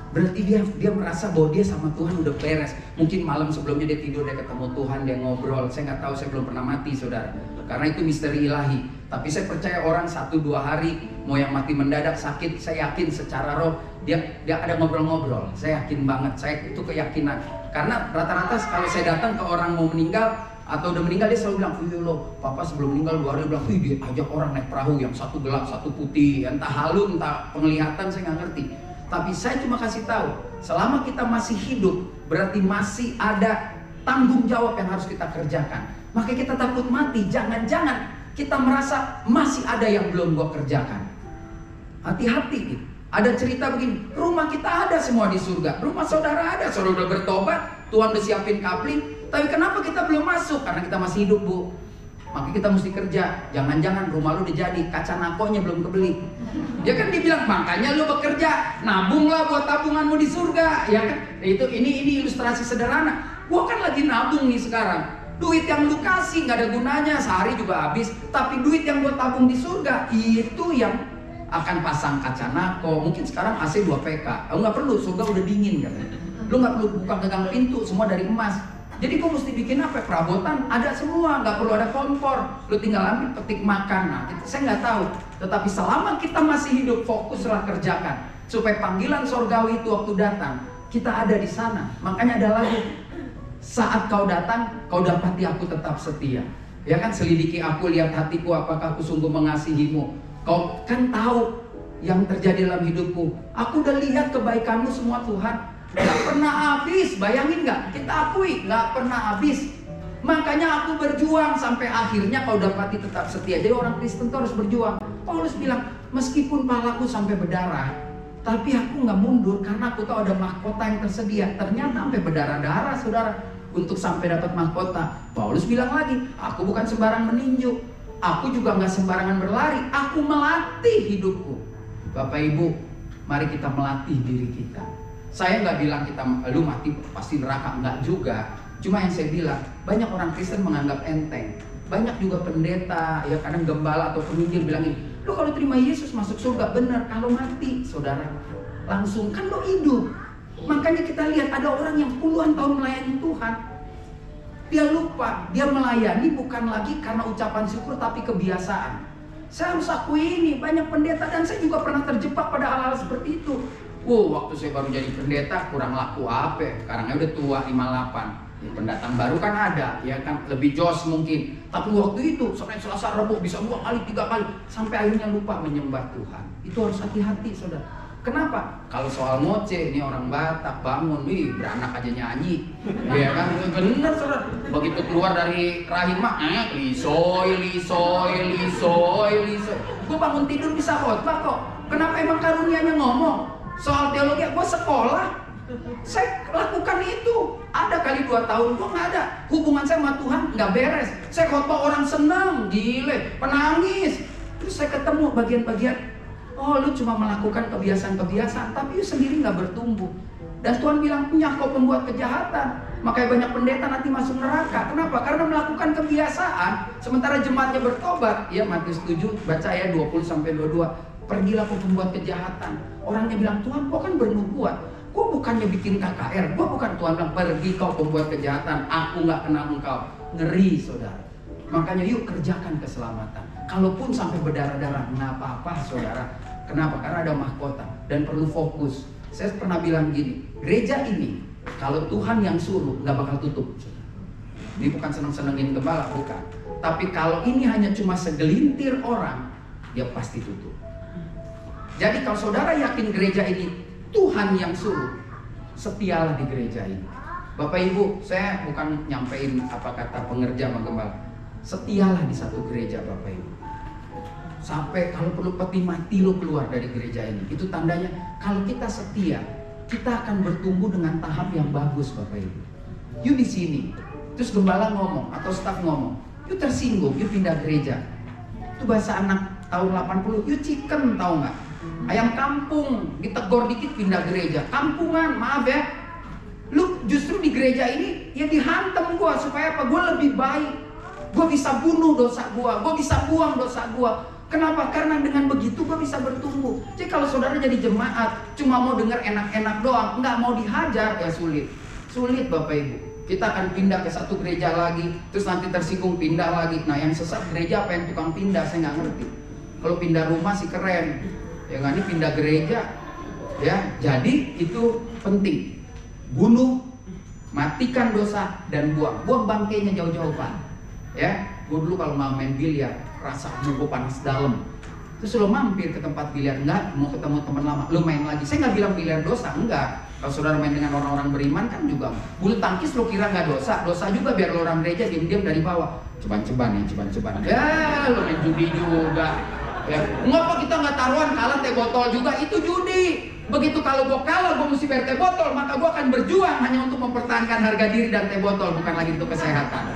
Berarti dia merasa bahwa dia sama Tuhan udah beres. Mungkin malam sebelumnya dia tidur, dia ketemu Tuhan, dia ngobrol. Saya nggak tahu, saya belum pernah mati, saudara. Karena itu misteri ilahi. Tapi saya percaya orang 1-2 hari, mau yang mati mendadak sakit, saya yakin secara roh dia ada ngobrol-ngobrol. Saya yakin banget, saya itu keyakinan. Karena rata-rata kalau saya datang ke orang mau meninggal atau udah meninggal, dia selalu bilang, iya loh, papa sebelum meninggal 2 hari bilang, dia ajak orang naik perahu yang satu gelap, satu putih, entah halu, entah penglihatan, saya nggak ngerti. Tapi saya cuma kasih tahu, selama kita masih hidup, berarti masih ada tanggung jawab yang harus kita kerjakan. Maka kita takut mati, jangan-jangan kita merasa masih ada yang belum gua kerjakan. Hati-hati. Ada cerita begini, rumah kita ada semua di surga, rumah saudara ada, saudara udah bertobat, Tuhan udah siapin kapling, tapi kenapa kita belum masuk? Karena kita masih hidup, Bu. Maka kita mesti kerja. Jangan-jangan rumah lu udah jadi, kaca nakonya belum kebeli. Ya kan dibilang, makanya lu bekerja, nabunglah buat tabunganmu di surga, ya kan? Ini ilustrasi sederhana. Gua kan lagi nabung nih sekarang. Duit yang lu kasih nggak ada gunanya, sehari juga habis. Tapi duit yang gua tabung di surga, itu yang akan pasang kaca nako. Mungkin sekarang AC 2 PK. Lu nggak perlu, surga udah dingin katanya. Lu nggak perlu buka gagang pintu, semua dari emas. Jadi gua mesti bikin apa? Perabotan ada semua, nggak perlu ada kompor. Lu tinggal ambil, petik, makan. Nah, saya nggak tahu. Tetapi selama kita masih hidup, fokuslah kerjakan. Supaya panggilan sorgawi itu waktu datang, kita ada di sana. Makanya ada lagi, saat kau datang, kau dapati aku tetap setia. Ya kan, selidiki aku, lihat hatiku, apakah aku sungguh mengasihimu. Kau kan tahu yang terjadi dalam hidupku. Aku udah lihat kebaikanmu semua Tuhan. Nggak pernah habis, bayangin nggak? Kita akui, nggak pernah habis. Makanya aku berjuang sampai akhirnya kau dapati tetap setia. Jadi orang Kristen itu harus berjuang. Paulus bilang, meskipun palaku sampai berdarah, tapi aku nggak mundur karena aku tahu ada mahkota yang tersedia. Ternyata sampai berdarah-darah, saudara, untuk sampai dapat mahkota. Paulus bilang lagi, aku bukan sembarang meninju, aku juga nggak sembarangan berlari. Aku melatih hidupku. Bapak Ibu, mari kita melatih diri kita. Saya nggak bilang kita, lu mati pasti neraka, nggak juga. Cuma yang saya bilang, banyak orang Kristen menganggap enteng. Banyak juga pendeta, ya kadang gembala atau penginjil bilang ini, lu kalau terima Yesus masuk surga, benar. Kalau mati, saudara, langsung kan lo hidup. Makanya kita lihat ada orang yang puluhan tahun melayani Tuhan. Dia lupa, dia melayani bukan lagi karena ucapan syukur tapi kebiasaan. Saya harus akui ini, banyak pendeta dan saya juga pernah terjebak pada hal-hal seperti itu. Waktu saya baru jadi pendeta kurang laku apa? Sekarangnya udah tua 58. Ya, pendatang baru kan ada, ya kan lebih jos mungkin. Tapi waktu itu Senin, Selasa, Rabu bisa 2 kali, 3 kali sampai akhirnya lupa menyembah Tuhan. Itu harus hati-hati, saudara. Kenapa? Kalau soal ngoceh, ini orang Batak bangun, beranak aja nyanyi, ya kan? Bener, saudara. Begitu keluar dari rahim mah, lisoy. Gue bangun tidur bisa khotbah kok. Kenapa emang karunianya ngomong? Soal teologi, gue sekolah. Saya lakukan itu. Ada kali 2 tahun gue nggak ada. Hubungan saya sama Tuhan nggak beres. Saya khotbah orang senang, gile, penangis. Terus saya ketemu bagian-bagian, oh lu cuma melakukan kebiasaan-kebiasaan, tapi lu sendiri nggak bertumbuh. Dan Tuhan bilang, punya kau pembuat kejahatan. Makanya banyak pendeta nanti masuk neraka. Kenapa? Karena melakukan kebiasaan. Sementara jemaatnya bertobat. Ya Matius 7, baca ya 20-22. Pergilah kau pembuat kejahatan. Orangnya bilang, Tuhan kau kan bernubuat. Gue bukannya bikin KKR, gue bukan. Tuhan bilang, pergi kau pembuat kejahatan, aku gak kenal engkau. Ngeri, saudara. Makanya yuk kerjakan keselamatan. Kalaupun sampai berdarah-darah, nggak apa-apa, saudara. Kenapa? Karena ada mahkota dan perlu fokus. Saya pernah bilang gini, gereja ini kalau Tuhan yang suruh gak bakal tutup, saudara. Ini bukan seneng-senengin gembala, bukan. Tapi kalau ini hanya cuma segelintir orang, dia pasti tutup. Jadi kalau saudara yakin gereja ini Tuhan yang suruh, setialah di gereja ini. Bapak Ibu, saya bukan nyampein apa kata pengerja sama gembala. Setialah di satu gereja, Bapak Ibu. Sampai kalau perlu peti mati lo keluar dari gereja ini. Itu tandanya kalau kita setia, kita akan bertumbuh dengan tahap yang bagus, Bapak Ibu. Yuk di sini. Terus gembala ngomong atau staf ngomong, yuk tersinggung, yuk pindah gereja. Itu bahasa anak tahun 80, yuk chicken, tahu nggak? Ayam kampung, ditegor dikit pindah gereja. Kampungan, maaf ya. Lu justru di gereja ini ya dihantam gua supaya apa? Gua lebih baik. Gua bisa bunuh dosa gua bisa buang dosa gua. Kenapa? Karena dengan begitu gua bisa bertumbuh. Jadi kalau saudara jadi jemaat cuma mau dengar enak-enak doang, nggak mau dihajar, ya sulit. Sulit, Bapak Ibu. Kita akan pindah ke satu gereja lagi, terus nanti tersinggung pindah lagi. Nah, yang sesat gereja apa yang tukang pindah? Saya nggak ngerti. Kalau pindah rumah sih keren. Ya nggak, ini pindah gereja, ya. Jadi itu penting. Bunuh, matikan dosa dan buang bangkainya jauh-jauh, Pak. Ya, gue dulu kalau mau main biliar, rasa gue panas dalam. Terus lo mampir ke tempat biliar, enggak, mau ketemu teman lama, lo main lagi. Saya nggak bilang biliar dosa, enggak. Kalau saudara main dengan orang-orang beriman kan juga. Bulu tangkis lo kira nggak dosa? Dosa juga biar lo orang gereja diam-diam dari bawah. Ceban-ceban. Ya, lo main judi juga. Ya, ngapa kita nggak taruhan kalah teh botol juga, itu judi. Begitu kalau gue kalah, gue mesti bayar teh botol, maka gue akan berjuang hanya untuk mempertahankan harga diri dan teh botol, bukan lagi untuk kesehatan.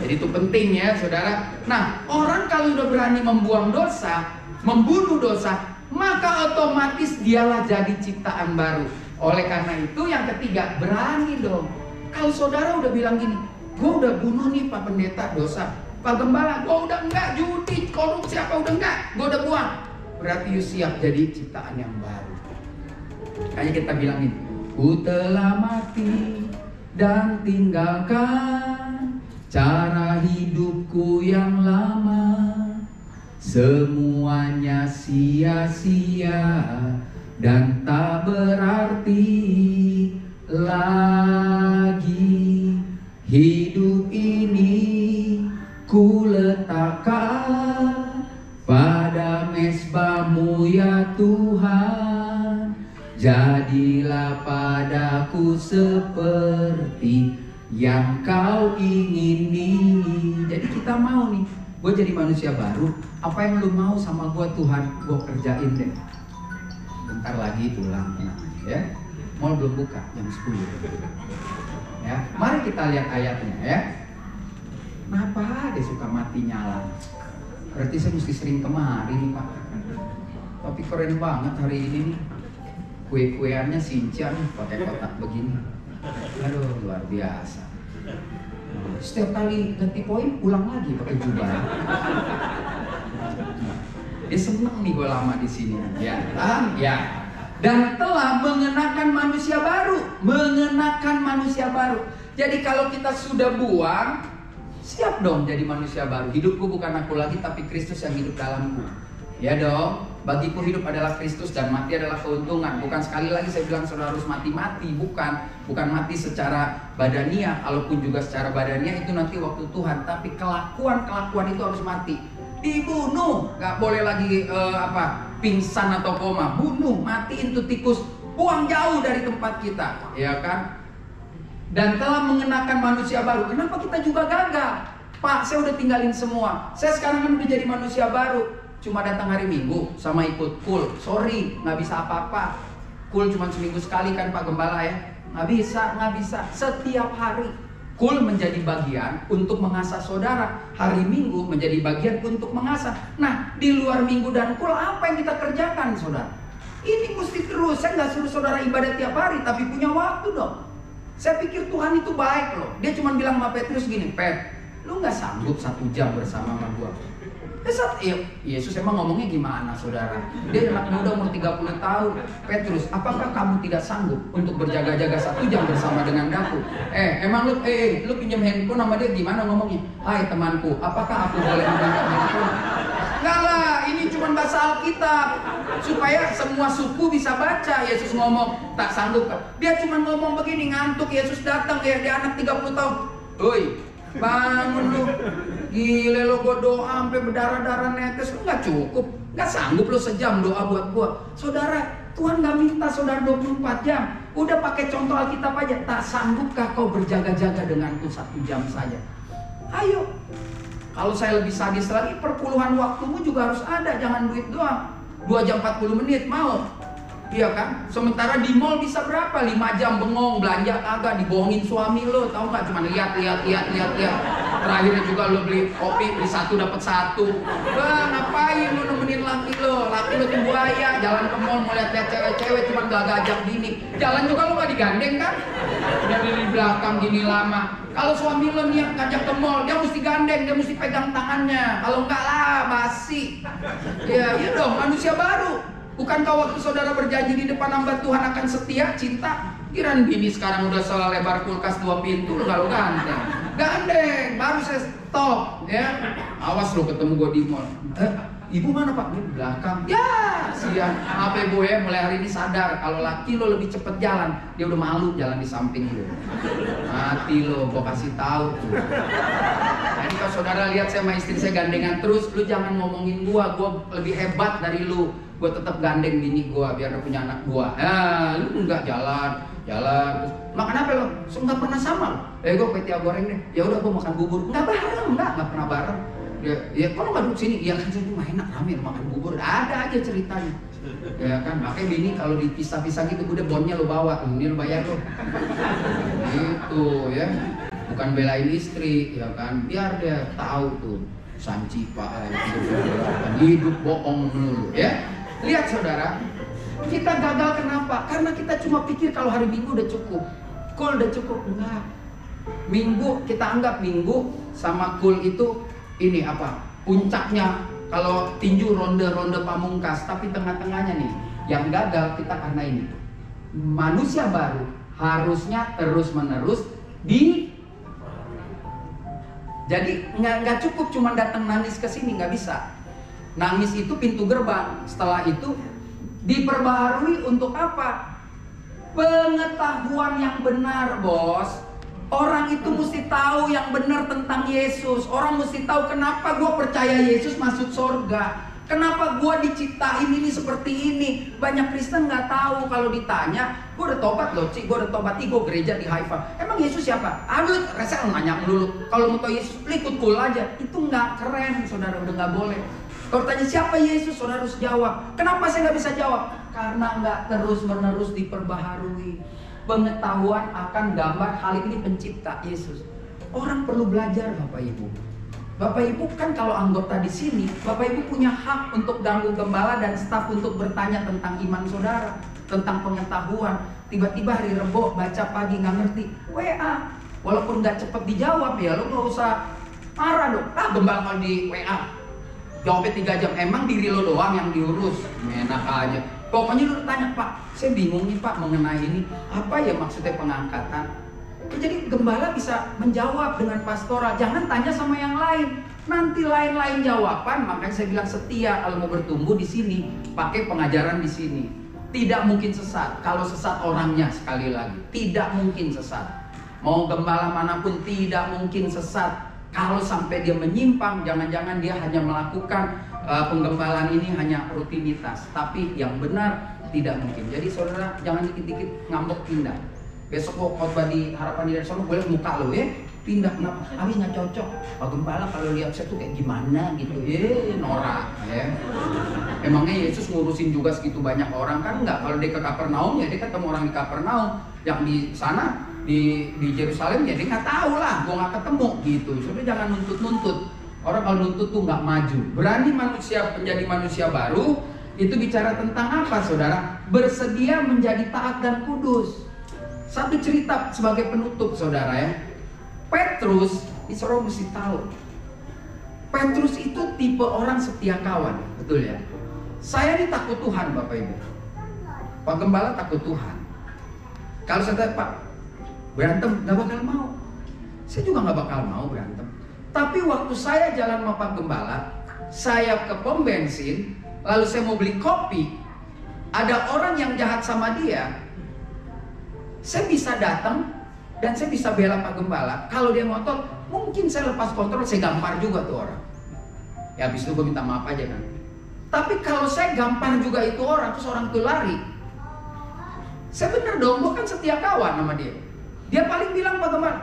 Jadi itu penting ya, saudara. Nah, orang kalau udah berani membuang dosa, membunuh dosa, maka otomatis dialah jadi ciptaan baru. Oleh karena itu yang ketiga, berani dong. Kalau saudara udah bilang gini, gue udah bunuh nih Pak Pendeta dosa, Pak Gembala, gue udah enggak judi, korupsi apa udah enggak, gue udah buang. Berarti you siap jadi ciptaan yang baru. Kayak kita bilang ini, ku telah mati dan tinggalkan cara hidupku yang lama. Semuanya sia-sia dan tak berarti lagi. Hidup ini ku letakkan pada mezbahmu ya Tuhan. Jadilah pada aku seperti yang kau ingini. Jadi kita mau nih, gue jadi manusia baru. Apa yang lu mau sama gue Tuhan, gue kerjain deh. Bentar lagi pulang, ya. Mall belum buka, jam 10. Ya, mari kita lihat ayatnya ya. Kenapa dia suka mati nyala? Berarti saya mesti sering kemari nih Pak. Tapi keren banget hari ini nih. Kue-kueannya Sincia nih, pakai kotak begini. Aduh, luar biasa. Setiap kali ganti poin, ulang lagi pakai jubah. Dia seneng nih gue lama di sini. Ya, ya. Dan telah mengenakan manusia baru, mengenakan manusia baru. Jadi kalau kita sudah buang, siap dong jadi manusia baru. Hidupku bukan aku lagi, tapi Kristus yang hidup dalamku. Ya dong. Bagiku hidup adalah Kristus dan mati adalah keuntungan. Bukan sekali lagi saya bilang saudara harus mati-mati. Bukan mati secara badaniah. Kalaupun juga secara badaniah itu nanti waktu Tuhan. Tapi kelakuan itu harus mati. Dibunuh, nggak boleh lagi pingsan atau koma. Bunuh, matiin tuh tikus, buang jauh dari tempat kita, ya kan? Dan telah mengenakan manusia baru. Kenapa kita juga gagal? Pak, saya udah tinggalin semua. Saya sekarang kan udah jadi manusia baru. Cuma datang hari Minggu sama ikut kul. Sorry, nggak bisa apa-apa. Kul cuma seminggu sekali kan Pak Gembala ya. Nggak bisa. Setiap hari kul menjadi bagian untuk mengasah saudara. Hari Minggu menjadi bagian untuk mengasah. Nah, di luar Minggu dan kul apa yang kita kerjakan saudara? Ini mesti terus. Saya nggak suruh saudara ibadah tiap hari, tapi punya waktu dong. Saya pikir Tuhan itu baik loh. Dia cuma bilang sama Petrus gini, Pet, lu nggak sanggup 1 jam bersama sama gua? Yesus emang ngomongnya gimana saudara? Dia anak muda umur 30 tahun. Petrus, apakah kamu tidak sanggup untuk berjaga-jaga 1 jam bersama dengan daku? Emang lu pinjam handphone sama dia gimana ngomongnya? Hai temanku, apakah aku boleh meminjam handphone? Enggak lah, ini cuma bahasa Alkitab supaya semua suku bisa baca. Yesus ngomong, tak sanggup. Dia cuma ngomong begini, ngantuk. Yesus datang ya, dia anak 30 tahun. Oi, bangun lu. Gile lo, gue doa sampai berdarah-darah netes. Lu gak cukup, gak sanggup lo sejam doa buat gue. Saudara, Tuhan gak minta saudara 24 jam. Udah pakai contoh Alkitab aja. Tak sanggupkah kau berjaga-jaga denganku 1 jam saja? Ayo. Kalau saya lebih sadis lagi, perpuluhan waktumu juga harus ada. Jangan duit doang. 2 jam 40 menit, mau? Iya kan? Sementara di mall bisa berapa? 5 jam bengong, belanja kagak, dibohongin suami lo, tahu nggak? Cuma lihat. Terakhirnya juga lo beli kopi, beli 1 dapat 1. Bang, ngapain lo nemenin laki lo? Laki lo tuh buaya, jalan ke mall mau lihat cewek-cewek, cuma gak ngajak bini. Jalan juga lo gak digandeng kan? Udah di belakang gini lama. Kalau suami lo niat ngajak ke mall, dia mesti gandeng, dia mesti pegang tangannya. Kalau enggak lah, basi. Ya, iya dong, manusia baru. Bukankah waktu saudara berjanji di depan hamba Tuhan akan setia, cinta? Kirain bini sekarang udah selebar kulkas 2 pintu, kalau gandeng, baru saya stop, ya. Awas lo ketemu gue di mall. Ibu mana Pak? Di belakang. Ya, siang. Apa ibu ya? Mulai hari ini sadar kalau laki lo lebih cepet jalan, dia udah malu jalan di samping lo. Mati lo, gue kasih tahu tuh. Jadi kalau saudara lihat saya sama istri saya gandengan terus, lu jangan ngomongin gue lebih hebat dari lu. Gue tetap gandeng bini gue biar dia punya anak gue. Lu enggak jalan terus makan apa lo? Nggak pernah sama lo. Gue petia goreng deh. Ya udah gue makan bubur. Nggak pernah bareng. Ya kalau nggak duduk sini, ya kan saya cuma enak rame makan bubur. Ada aja ceritanya. Ya kan, makanya bini kalau dipisah-pisah gitu, udah bonnya lo bawa, ini lo bayar lo. Gitu ya. Bukan belain istri, ya kan. Biar dia tahu tuh sanci Pak, hidup bohong dulu ya. Lihat saudara, kita gagal kenapa? Karena kita cuma pikir kalau hari Minggu udah cukup, kul udah cukup. Enggak. Minggu, kita anggap Minggu sama kul itu ini apa? Puncaknya kalau tinju ronde-ronde pamungkas, tapi tengah-tengahnya nih yang gagal kita karena ini. Manusia baru harusnya terus-menerus jadi nggak cukup cuma datang nangis ke sini, nggak bisa. Nangis itu pintu gerbang. Setelah itu diperbaharui untuk apa? Pengetahuan yang benar, bos. Orang itu mesti tahu yang benar tentang Yesus. Orang mesti tahu kenapa gue percaya Yesus masuk surga. Kenapa gua diciptain ini seperti ini? Banyak Kristen nggak tahu kalau ditanya, gua udah tobat loh, Ci, gua udah tobat, gua gereja di Haifa. Emang Yesus siapa? Aduh, resel nanya melulu. Kalau mau tahu Yesus, ikut kul aja. Itu nggak keren, saudara, udah nggak boleh. Kalau tanya siapa Yesus, saudara harus jawab. Kenapa saya nggak bisa jawab? Karena nggak terus-menerus diperbaharui. Pengetahuan akan gambar hal ini pencipta Yesus. Orang perlu belajar, Bapak Ibu. Bapak Ibu kan kalau anggota di sini, Bapak Ibu punya hak untuk ganggu gembala dan staf untuk bertanya tentang iman saudara, tentang pengetahuan. Tiba-tiba hari Rebo baca pagi nggak ngerti, WA. Walaupun nggak cepet dijawab ya, lo nggak usah marah dong. Gembala kalau di WA, jawabnya 3 jam. Emang diri lo doang yang diurus? Enak aja. Pokoknya lo tanya, Pak, saya bingung nih Pak mengenai ini. Apa ya maksudnya pengangkatan? Jadi gembala bisa menjawab dengan pastoral. Jangan tanya sama yang lain. Nanti lain-lain jawaban. Makanya saya bilang setia kalau mau bertumbuh di sini, pakai pengajaran di sini. Tidak mungkin sesat. Kalau sesat orangnya, sekali lagi, tidak mungkin sesat. Mau gembala manapun tidak mungkin sesat. Kalau sampai dia menyimpang, jangan-jangan dia hanya melakukan penggembalaan ini hanya rutinitas. Tapi yang benar tidak mungkin. Jadi saudara jangan dikit-dikit ngambek pindah. Besok kok khotbah di Harapan di sana, gue liat muka lo ya pindah, kenapa? Habis nggak cocok. Pak Gembala kalau lihat saya tuh kayak gimana gitu, norak ya. Emangnya Yesus ngurusin juga segitu banyak orang kan? Enggak. Kalau dia ke Kapernaum ya dia ketemu orang di Kapernaum. Yang di sana di Yerusalem ya dia nggak tahu lah, gue nggak ketemu gitu. Saudara jangan nuntut-nuntut. Orang kalau nuntut tuh nggak maju. Berani manusia menjadi manusia baru itu bicara tentang apa, saudara? Bersedia menjadi taat dan kudus. Satu cerita sebagai penutup, saudara ya. Petrus, saudara mesti tahu. Petrus itu tipe orang setia kawan, betul ya? Saya ini takut Tuhan, Bapak Ibu. Pak Gembala takut Tuhan. Kalau saya tanya, Pak, berantem, gak bakal mau. Saya juga gak bakal mau berantem. Tapi waktu saya jalan sama Pak Gembala, saya ke pom bensin, lalu saya mau beli kopi, ada orang yang jahat sama dia. Saya bisa datang dan saya bisa bela Pak Gembala. Kalau dia ngotot, mungkin saya lepas kontrol, saya gampar juga tuh orang. Ya habis itu gue minta maaf aja kan. Tapi kalau saya gampar juga itu orang, terus orang itu lari, saya bener dong, gue kan setia kawan sama dia. Dia paling bilang Pak Gembala,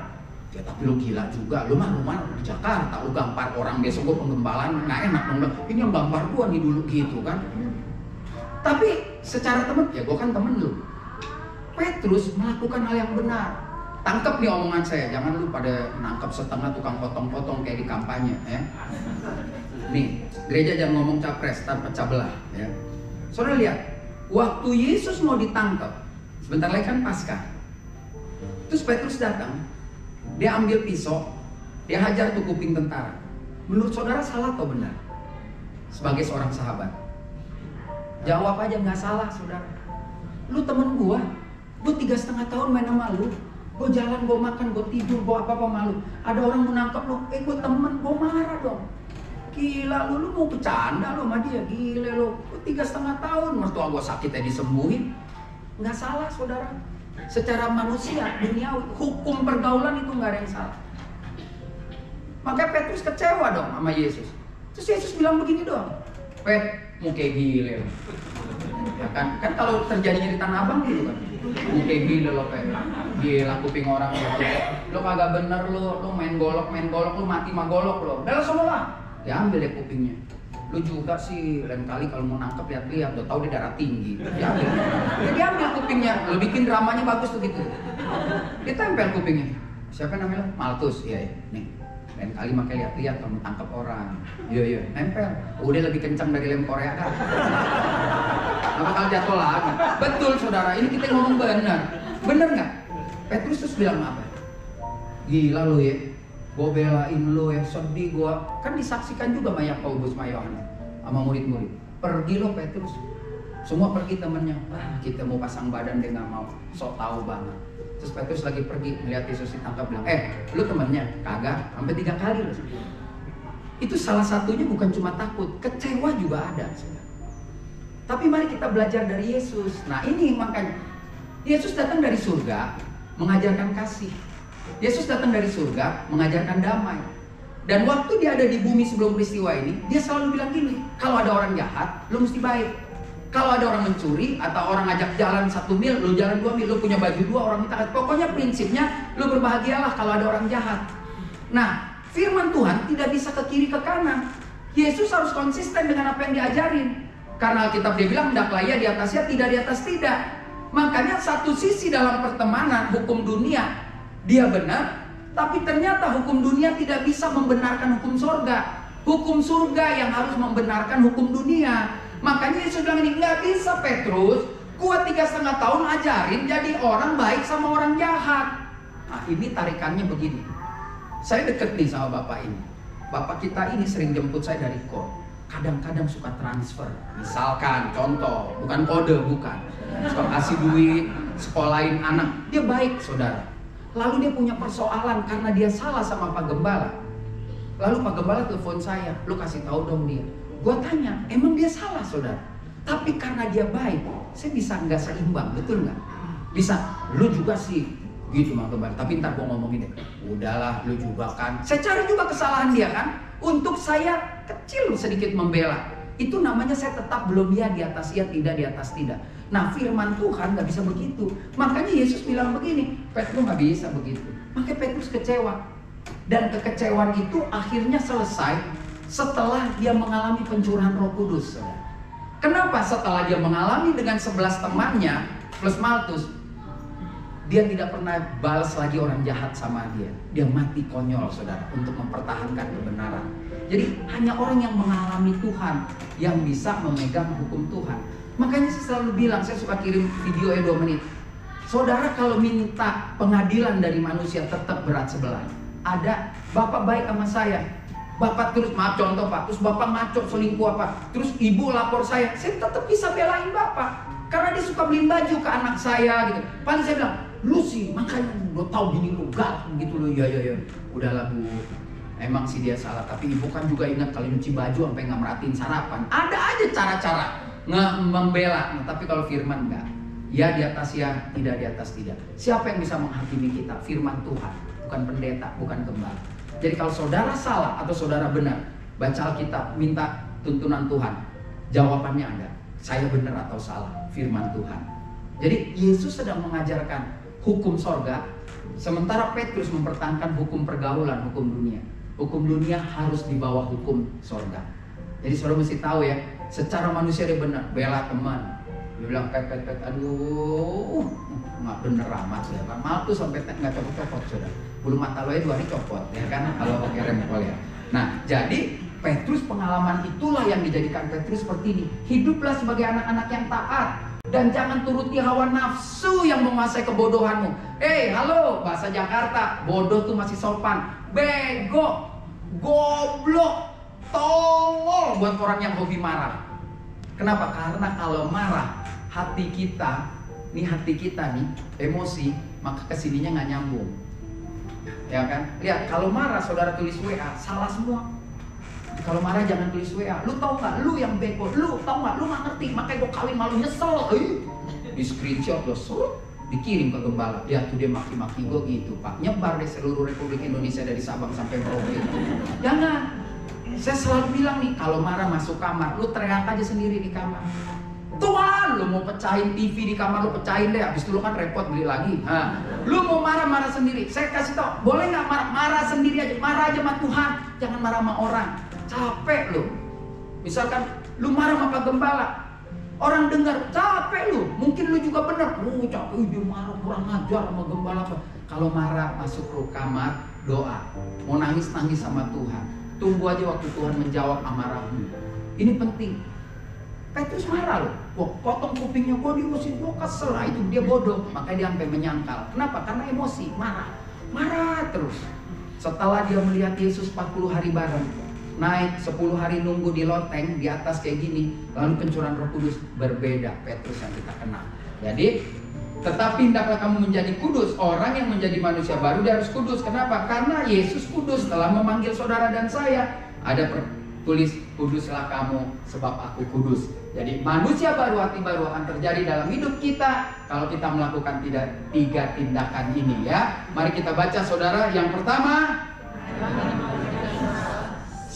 ya tapi lu gila juga, lu mah di Jakarta, lu gampar orang, besok gue penggembalaan, nggak enak dong. Ini yang gampar gue nih dulu gitu kan. Tapi secara temen, ya gue kan temen lu. Petrus melakukan hal yang benar. Tangkap nih omongan saya, jangan lu pada nangkap setengah tukang potong-potong kayak di kampanye ya. Nih, gereja jangan ngomong capres, tanpa pecah belah ya. Saudara lihat, waktu Yesus mau ditangkap, sebentar lagi kan Paskah. Terus Petrus datang, dia ambil pisau, dia hajar tuh kuping tentara. Menurut saudara salah atau benar? Sebagai seorang sahabat, jawab aja nggak salah, saudara. Lu temen gua. Gue 3,5 tahun main sama lu. Gue jalan, gue makan, gue tidur, gue apa-apa malu. Ada orang mau nangkep lu, gue temen, gue marah dong. Gila lu mau bercanda lu sama dia, gila lu. Gue 3,5 tahun, mertua gue sakitnya disembuhin. Nggak salah, saudara. Secara manusia, duniawi, hukum pergaulan itu nggak ada yang salah. Makanya Petrus kecewa dong sama Yesus. Terus Yesus bilang begini doang, Pet, mau kayak gila lu. Ya kan kalau terjadi di Tanah Abang gitu kan. Kayak gila lo kayak gila kuping orang lo kagak bener lo main golok lo mati mah golok lo udah semua lah diambil deh kupingnya. Lo juga sih lain kali kalau mau nangkep lihat-lihat udah tahu dia darah tinggi diambil kupingnya, lo bikin dramanya bagus tuh gitu, ditempel kupingnya. Siapa namanya lo? Malthus. Iya nih lain kali makai lihat-lihat kalau mau tangkap orang. Iya nempel udah lebih kencang dari lem Korea kan. Gak bakal jatuh lagi. Betul saudara, ini kita ngomong benar. Bener gak? Petrus terus bilang apa? Gila lo ya, gue belain lo ya, sedih gue. Kan disaksikan juga sama Yakobus, sama Yohanes, sama murid-murid. Pergi lo Petrus. Semua pergi temennya. Kita mau pasang badan dia gak mau. Sok tahu banget. Terus Petrus lagi pergi, melihat Yesus ditangkap, bilang, lu temennya? Kagak, sampai 3 kali loh. Itu salah satunya bukan cuma takut, kecewa juga ada. Tapi mari kita belajar dari Yesus. Nah ini makanya Yesus datang dari surga mengajarkan kasih. Yesus datang dari surga mengajarkan damai. Dan waktu dia ada di bumi sebelum peristiwa ini, dia selalu bilang gini, kalau ada orang jahat, lu mesti baik. Kalau ada orang mencuri atau orang ngajak jalan 1 mil, lu jalan 2 mil, lu punya baju 2, orang minta. Pokoknya prinsipnya lu berbahagialah kalau ada orang jahat. Nah, firman Tuhan tidak bisa ke kiri ke kanan. Yesus harus konsisten dengan apa yang diajarin. Karena Alkitab dia bilang, hendaklah ia di atas ya, tidak di atas tidak. Makanya satu sisi dalam pertemanan, hukum dunia, dia benar. Tapi ternyata hukum dunia tidak bisa membenarkan hukum surga. Hukum surga yang harus membenarkan hukum dunia. Makanya Yesus bilang ini, nggak bisa Petrus, gua 3,5 tahun ajarin jadi orang baik sama orang jahat. Nah ini tarikannya begini. Saya deket nih sama bapak ini. Bapak kita ini sering jemput saya dari kos. Kadang-kadang suka transfer. Misalkan contoh, bukan kode, bukan. Suka kasih duit, sekolahin anak. Dia baik saudara. Lalu dia punya persoalan karena dia salah sama Pak Gembala. Lalu Pak Gembala telepon saya, lu kasih tahu dong dia. Gua tanya, emang dia salah saudara? Tapi karena dia baik, saya bisa nggak seimbang, betul nggak? Bisa, lu juga sih gitu Pak Gembala. Tapi ntar gua ngomongin deh, udahlah lu juga kan. Saya cari juga kesalahan dia kan, untuk saya kecil sedikit membela. Itu namanya saya tetap belum ya di atas ya, tidak di atas tidak. Nah firman Tuhan nggak bisa begitu. Makanya Yesus bilang begini, Petrus nggak bisa begitu. Makanya Petrus kecewa. Dan kekecewaan itu akhirnya selesai setelah dia mengalami pencurahan Roh Kudus. Kenapa? Setelah dia mengalami dengan 11 temannya plus Maltus, dia tidak pernah balas lagi orang jahat sama dia. Dia mati konyol saudara untuk mempertahankan kebenaran. Jadi hanya orang yang mengalami Tuhan yang bisa memegang hukum Tuhan. Makanya saya selalu bilang, saya suka kirim video 2 menit. Saudara kalau minta pengadilan dari manusia tetap berat sebelah. Ada bapak baik sama saya, bapak terus maaf contoh pak, terus bapak ngaco selingkuh apa, terus ibu lapor saya tetap bisa belain bapak karena dia suka beliin baju ke anak saya gitu. Paling saya bilang, lu sih makanya lu tahu gini lu galak gitu lo, ya udahlah bu. Emang sih dia salah, tapi ibu kan juga ingat kalau nyuci baju sampai nggak merhatiin sarapan. Ada aja cara-cara membela. Nah, tapi kalau firman enggak. Ya di atas ya, tidak di atas tidak. Siapa yang bisa menghakimi kita? Firman Tuhan, bukan pendeta, bukan gembala. Jadi kalau saudara salah atau saudara benar, baca Alkitab, minta tuntunan Tuhan. Jawabannya ada. Saya benar atau salah? Firman Tuhan. Jadi Yesus sedang mengajarkan hukum sorga, sementara Petrus mempertahankan hukum pergaulan, hukum dunia. Hukum dunia harus di bawah hukum sorga. Jadi saudara mesti tahu ya, secara manusia dia benar, bela teman. Dia bilang pet, aduh, nggak bener amat ya kan. Maltus sampai nggak copot-copot sudah. Bulu mata lo 2 hari copot ya kan, kalau pakai rempol ya. Nah, jadi Petrus pengalaman itulah yang dijadikan Petrus seperti ini. Hiduplah sebagai anak-anak yang taat dan jangan turuti hawa nafsu yang menguasai kebodohanmu. Halo, bahasa Jakarta, bodoh tuh masih sopan. Bego, goblok, tolol buat orang yang hobi marah. Kenapa? Karena kalau marah, hati kita nih, emosi, maka kesininya nggak nyambung. Ya kan? Lihat, kalau marah saudara tulis WA, salah semua. Kalau marah jangan tulis WA. Lu tau nggak? Lu yang bego. Lu tau nggak? Lu nggak ngerti. Makanya gue kawin malu nyesel. Di screenshot lo, dikirim ke gembala. Dia tuh dia maki-maki gue gitu pak. Nyebar di seluruh Republik Indonesia dari Sabang sampai Merauke. Jangan. Saya selalu bilang nih, kalau marah masuk kamar, lu teriak aja sendiri di kamar. Tuhan, lu mau pecahin TV di kamar, lu pecahin deh. Habis itu lu kan repot beli lagi. Lu mau marah sendiri. Saya kasih tau, boleh nggak marah sendiri aja. Marah aja sama Tuhan, jangan marah sama orang. Capek lu. Misalkan lu marah sama Pak Gembala, orang dengar capek lu. Mungkin lu juga bener. Capek, dia marah kurang ajar sama Gembala. Kalau marah masuk ke kamar, doa. Mau nangis sama Tuhan. Tunggu aja waktu Tuhan menjawab amarahmu. Ini penting. Petrus marah loh. Wah, potong kupingnya gue, dia mesti gue kesel. Nah, itu dia bodoh. Makanya dia sampai menyangkal. Kenapa? Karena emosi, marah terus. Setelah dia melihat Yesus 40 hari bareng, naik 10 hari nunggu di loteng di atas kayak gini, lalu pencurahan Roh Kudus, berbeda Petrus yang kita kenal. Jadi tetapi hendaklah kamu menjadi kudus. Orang yang menjadi manusia baru dia harus kudus. Kenapa? Karena Yesus kudus telah memanggil saudara dan saya. Ada tulis, kuduslah kamu sebab aku kudus. Jadi manusia baru, hati baru akan terjadi dalam hidup kita kalau kita melakukan 3 tindakan ini ya. Mari kita baca saudara. Yang pertama,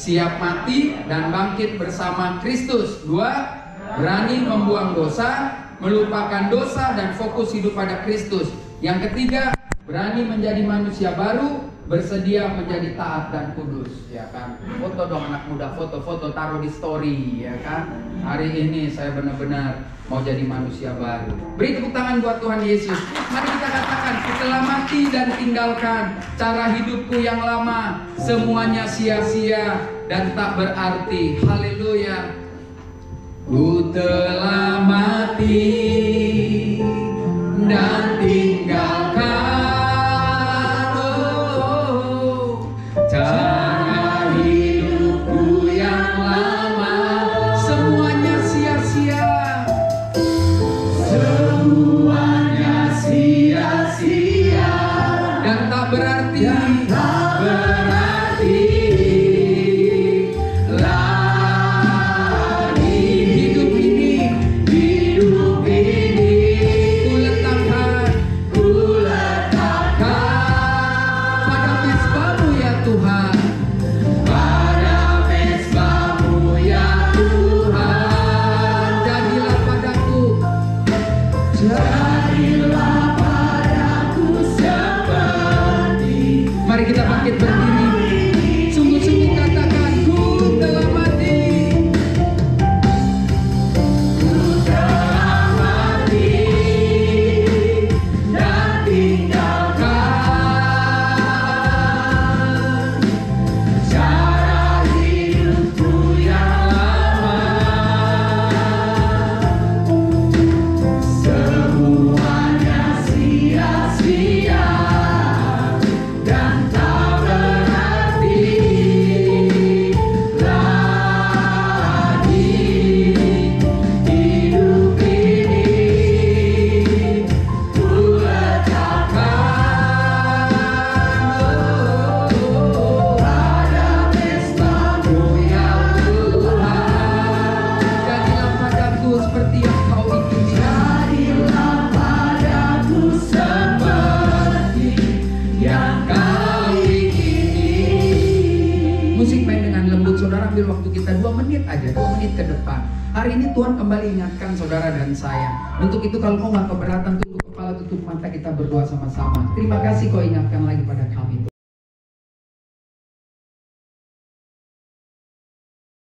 siap mati dan bangkit bersama Kristus. 2, berani membuang dosa, melupakan dosa dan fokus hidup pada Kristus. Yang ketiga, berani menjadi manusia baru, bersedia menjadi taat dan kudus, ya kan? Foto dong anak muda, foto-foto taruh di story, ya kan? Hari ini saya benar-benar mau jadi manusia baru. Beri tepuk tangan buat Tuhan Yesus. Mari kita katakan, setelah mati dan tinggalkan cara hidupku yang lama, semuanya sia-sia dan tak berarti. Haleluya. Ku telah mati dan tinggalkan cara hidupku yang lama, semuanya sia-sia. Semuanya sia-sia dan tak berarti. Hari ini Tuhan kembali ingatkan saudara dan saya. Untuk itu kalau kau nggak keberatan, tunduk kepala, tutup mata, kita berdoa sama-sama. Terima kasih kau ingatkan lagi pada kami.